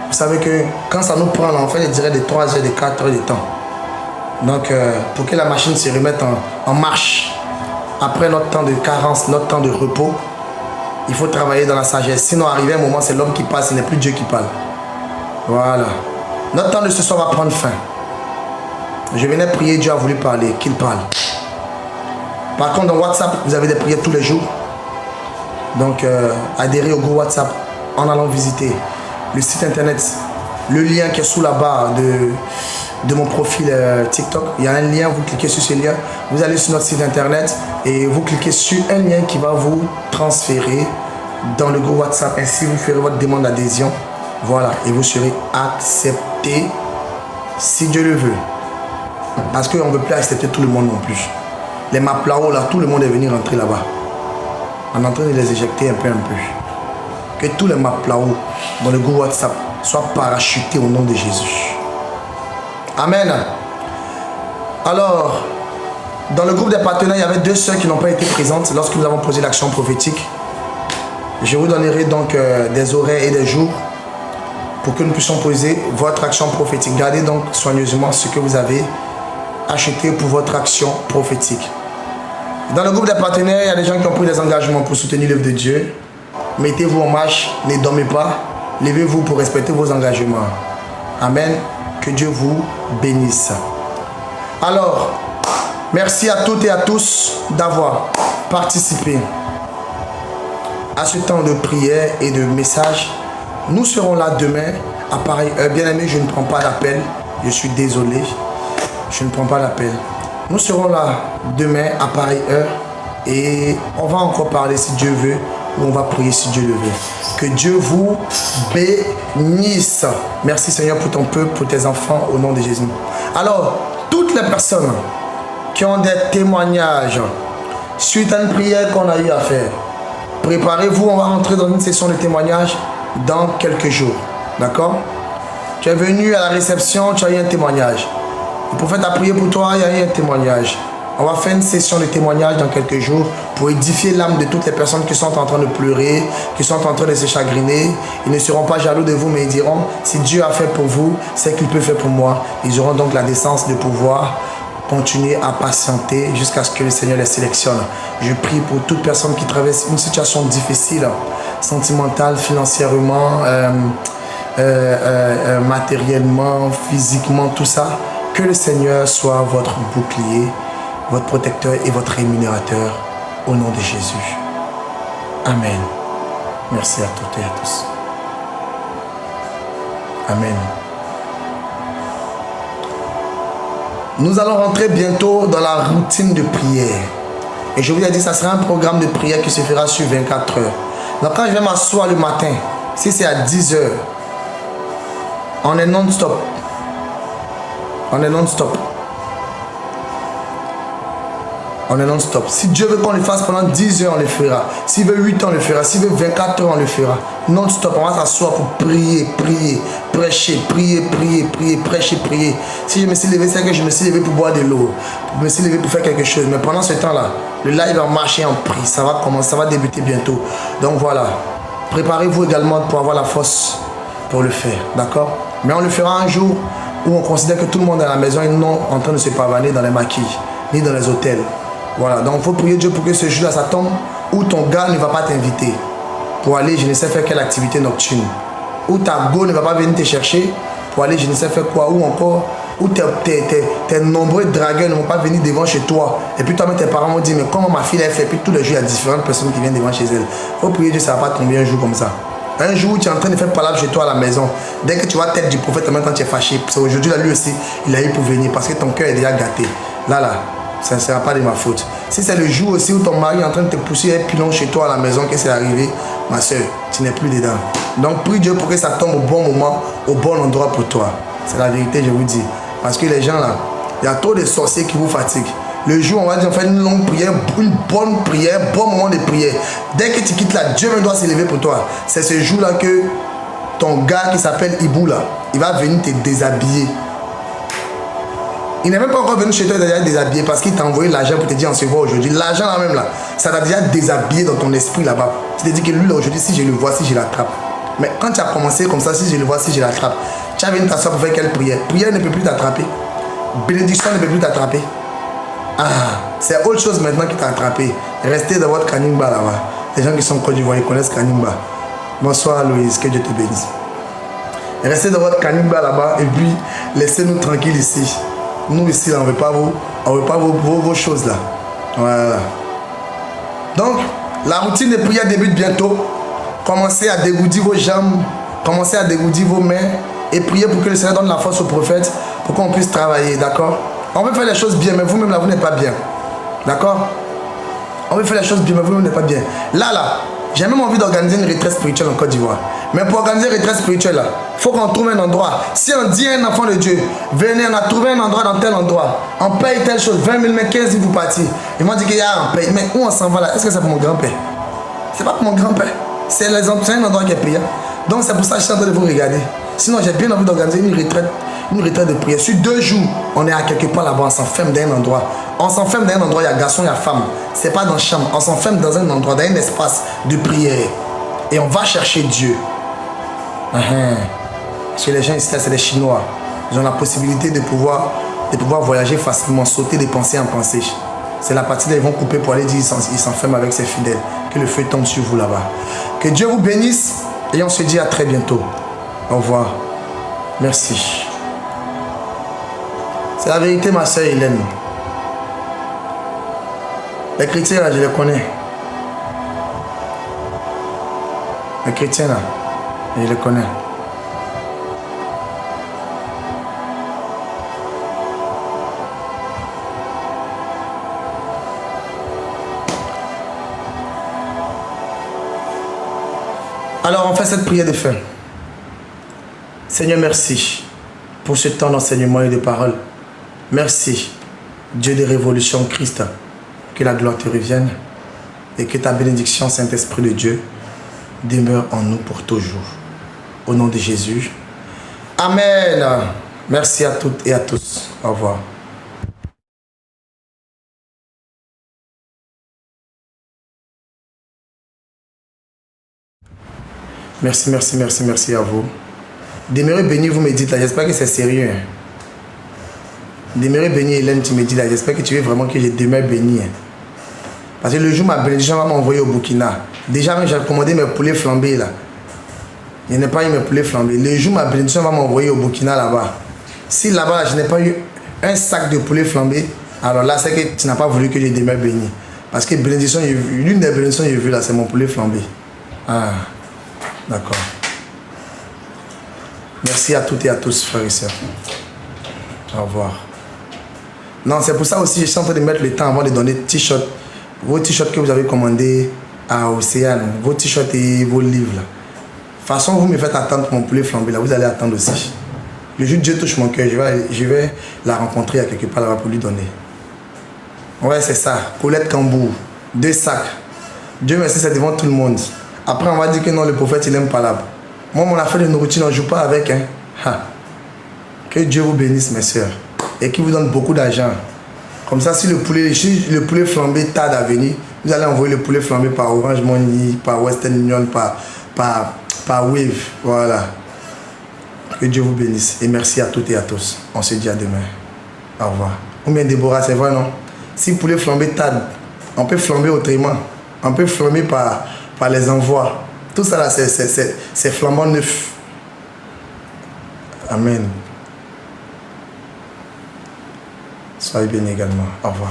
Vous savez que quand ça nous prend, là, on fait des directs de 3 heures, de 4 heures de temps. Donc, pour que la machine se remette en marche, après notre temps de carence, notre temps de repos, il faut travailler dans la sagesse. Sinon, arrivé un moment, c'est l'homme qui passe, ce n'est plus Dieu qui parle. Voilà. Notre temps de ce soir va prendre fin. Je venais prier, Dieu a voulu parler, qu'il parle. Par contre, dans WhatsApp, vous avez des prières tous les jours. Donc, adhérez au groupe WhatsApp en allant visiter le site internet. Le lien qui est sous la barre de mon profil TikTok. Il y a un lien, vous cliquez sur ce lien. Vous allez sur notre site internet et vous cliquez sur un lien qui va vous transférer dans le groupe WhatsApp. Ainsi, vous ferez votre demande d'adhésion. Voilà, et vous serez accepté si Dieu le veut. Parce qu'on ne veut plus accepter tout le monde non plus. Les Maplao, là, tout le monde est venu rentrer là-bas. On est en train de les éjecter un peu. Que tous les Maplao dans le groupe WhatsApp soient parachutés au nom de Jésus. Amen. Alors, dans le groupe des partenaires, il y avait 2 sœurs qui n'ont pas été présentes lorsque nous avons posé l'action prophétique. Je vous donnerai donc des horaires et des jours pour que nous puissions poser votre action prophétique. Gardez donc soigneusement ce que vous avez acheté pour votre action prophétique. Dans le groupe des partenaires, il y a des gens qui ont pris des engagements pour soutenir l'œuvre de Dieu. Mettez-vous en marche, ne dormez pas, levez-vous pour respecter vos engagements. Amen. Que Dieu vous bénisse. Alors, merci à toutes et à tous d'avoir participé à ce temps de prière et de message. Nous serons là demain à pareille heure. Bien aimé, je ne prends pas d'appel. Je suis désolé. Je ne prends pas d'appel. Nous serons là demain à pareille heure. Et on va encore parler si Dieu veut. Ou on va prier si Dieu le veut. Que Dieu vous bénisse. Merci Seigneur pour ton peuple, pour tes enfants, au nom de Jésus. Alors, toutes les personnes qui ont des témoignages suite à une prière qu'on a eu à faire, préparez-vous, on va rentrer dans une session de témoignages dans quelques jours. D'accord? Tu es venu à la réception, tu as eu un témoignage. Le prophète a prié pour toi, il y a eu un témoignage. On va faire une session de témoignages dans quelques jours pour édifier l'âme de toutes les personnes qui sont en train de pleurer, qui sont en train de se chagriner. Ils ne seront pas jaloux de vous, mais ils diront, si Dieu a fait pour vous, c'est qu'il peut faire pour moi. Ils auront donc la décence de pouvoir continuer à patienter jusqu'à ce que le Seigneur les sélectionne. Je prie pour toute personne qui traverse une situation difficile, sentimentale, financièrement, matériellement, physiquement, tout ça. Que le Seigneur soit votre bouclier, votre protecteur et votre rémunérateur au nom de Jésus. Amen. Merci à toutes et à tous. Amen. Nous allons rentrer bientôt dans la routine de prière. Et je vous ai dit, ça sera un programme de prière qui se fera sur 24 heures. Donc quand je vais m'asseoir le matin, si c'est à 10 heures, on est non-stop. On est non-stop. On est non-stop. Si Dieu veut qu'on le fasse pendant 10 heures, on le fera. S'il veut 8 ans, on le fera. S'il veut 24 heures, on le fera. Non-stop, on va s'asseoir pour prier, prêcher, prêcher, prier. Si je me suis levé, c'est que je me suis levé pour boire de l'eau. Je me suis levé pour faire quelque chose. Mais pendant ce temps-là, le live va marcher en prix. Ça va commencer, ça va débuter bientôt. Donc voilà. Préparez-vous également pour avoir la force pour le faire. D'accord? Mais on le fera un jour où on considère que tout le monde est à la maison et non en train de se pavaner dans les maquilles, ni dans les hôtels. Voilà, donc il faut prier Dieu pour que ce jour-là, ça tombe où ton gars ne va pas t'inviter pour aller, je ne sais faire quelle activité nocturne. Où ta go ne va pas venir te chercher pour aller, je ne sais faire quoi. Ou encore, où tes nombreux dragueurs ne vont pas venir devant chez toi. Et puis toi-même, tes parents vont dire, mais comment ma fille a fait? Puis tous les jours, il y a différentes personnes qui viennent devant chez elle. Il faut prier Dieu, ça ne va pas tomber un jour comme ça. Un jour où tu es en train de faire palabre chez toi à la maison, dès que tu vois tête du prophète, en même temps tu es fâché. C'est aujourd'hui, là, lui aussi, il a eu pour venir parce que ton cœur est déjà gâté. Là, ça ne sera pas de ma faute. Si c'est le jour aussi où ton mari est en train de te pousser un pilon chez toi à la maison, que c'est arrivé, ma soeur, tu n'es plus dedans. Donc prie Dieu pour que ça tombe au bon moment, au bon endroit pour toi. C'est la vérité, je vous dis. Parce que les gens là, il y a trop de sorciers qui vous fatiguent. Le jour, on va dire, on fait une longue prière, une bonne prière, bon moment de prière. Dès que tu quittes là, Dieu même doit s'élever pour toi. C'est ce jour-là que ton gars qui s'appelle Ibou là, il va venir te déshabiller. Il n'est même pas encore venu chez toi déjà déshabillé parce qu'il t'a envoyé l'argent pour te dire on se voit aujourd'hui. L'argent là même là, ça t'a déjà déshabillé dans ton esprit là-bas. Tu te dis que lui là aujourd'hui, si je le vois, si je l'attrape. Mais quand tu as commencé comme ça, si je le vois, si je l'attrape, tu as venu t'asseoir pour faire quelle prière? Prière ne peut plus t'attraper. Bénédiction ne peut plus t'attraper. Ah, c'est autre chose maintenant qui t'a attrapé. Restez dans votre Kanimba là-bas. Les gens qui sont en Côte d'Ivoire, ils connaissent Kanimba. Bonsoir Louise, que Dieu te bénisse. Restez dans votre Kanimba là-bas et puis laissez-nous tranquilles ici. Nous ici, là, on ne veut pas vos choses là. Voilà. Donc, la routine de prière débute bientôt. Commencez à dégourdir vos jambes, commencez à dégourdir vos mains et priez pour que le Seigneur donne la force au prophète pour qu'on puisse travailler, d'accord? On veut faire les choses bien, mais vous-même là, vous n'êtes pas bien. D'accord? On veut faire les choses bien, mais vous-même n'êtes pas bien. Là, j'ai même envie d'organiser une retraite spirituelle en Côte d'Ivoire. Mais pour organiser une retraite spirituelle, il faut qu'on trouve un endroit. Si on dit à un enfant de Dieu, venez, on a trouvé un endroit dans tel endroit, on paye telle chose, 20 000, mais 15 000 vous partir. Ils m'ont dit qu'il y a un paye. Mais où on s'en va là? Est-ce que c'est pour mon grand-père? C'est pas pour mon grand-père. C'est un endroit qui est payant. Donc c'est pour ça que je suis en train de vous regarder. Sinon, j'ai bien envie d'organiser une retraite de prière. Sur 2 jours, on est à quelque part là-bas, on s'enferme dans un endroit. On s'enferme dans un endroit, il y a garçon, il y a femme. C'est pas dans la chambre. On s'enferme dans un endroit, dans un espace de prière. Et on va chercher Dieu. Chez les gens ici, c'est des Chinois. Ils ont la possibilité de pouvoir voyager facilement, sauter de pensée en pensée. C'est la partie là, ils vont couper pour aller dire ils s'enferment avec ses fidèles. Que le feu tombe sur vous là-bas. Que Dieu vous bénisse et on se dit à très bientôt. Au revoir. Merci. C'est la vérité, ma soeur Hélène. Les chrétiens là, je les connais. Les chrétiens là, je les connais. Alors on fait cette prière de fin. Seigneur, merci pour ce temps d'enseignement et de parole. Merci, Dieu de révolution Christ, que la gloire te revienne et que ta bénédiction, Saint-Esprit de Dieu, demeure en nous pour toujours. Au nom de Jésus. Amen. Merci à toutes et à tous. Au revoir. Merci à vous. Demeurez béni, vous me dites là, j'espère que c'est sérieux. Hein. Demeurez béni, Hélène, tu me dis là, j'espère que tu veux vraiment que je demeure béni. Hein. Parce que le jour ma bénédiction va m'envoyer au Burkina. Déjà, j'ai commandé mes poulets flambés là. Je n'ai pas eu mes poulets flambés. Le jour ma bénédiction va m'envoyer au Burkina là-bas. Si là-bas, je n'ai pas eu un sac de poulets flambés, alors là, c'est que tu n'as pas voulu que je demeure béni. Parce que bénédiction, l'une des bénédictions que j'ai vues là, c'est mon poulet flambé. Ah. D'accord. Merci à toutes et à tous, frères et sœurs. Au revoir. Non, c'est pour ça aussi que je suis en train de mettre le temps avant de donner t-shirts. Vos t-shirts que vous avez commandés à Océane. Vos t-shirts et vos livres. De toute façon, vous me faites attendre mon poulet flambé là. Vous allez attendre aussi. Le jour où Dieu touche mon cœur, je vais la rencontrer à quelque part là-bas pour lui donner. Ouais, c'est ça. Colette Cambour. 2 sacs. Dieu merci, c'est devant tout le monde. Après, on va dire que non, le prophète, il n'aime pas l'arbre. Moi, mon affaire de nourriture, on ne joue pas avec. Hein. Ha. Que Dieu vous bénisse, mes soeurs. Et qu'il vous donne beaucoup d'argent. Comme ça, si le poulet flambé tarde à venir, vous allez envoyer le poulet flambé par Orange Money, par Western Union, par Wave. Voilà. Que Dieu vous bénisse. Et merci à toutes et à tous. On se dit à demain. Au revoir. Ou bien Déborah, c'est vrai, non? Si le poulet flambé tarde, on peut flamber autrement. On peut flamber par les envois. Tout ça là, c'est flambant neuf. Amen. Soyez bénis également. Au revoir.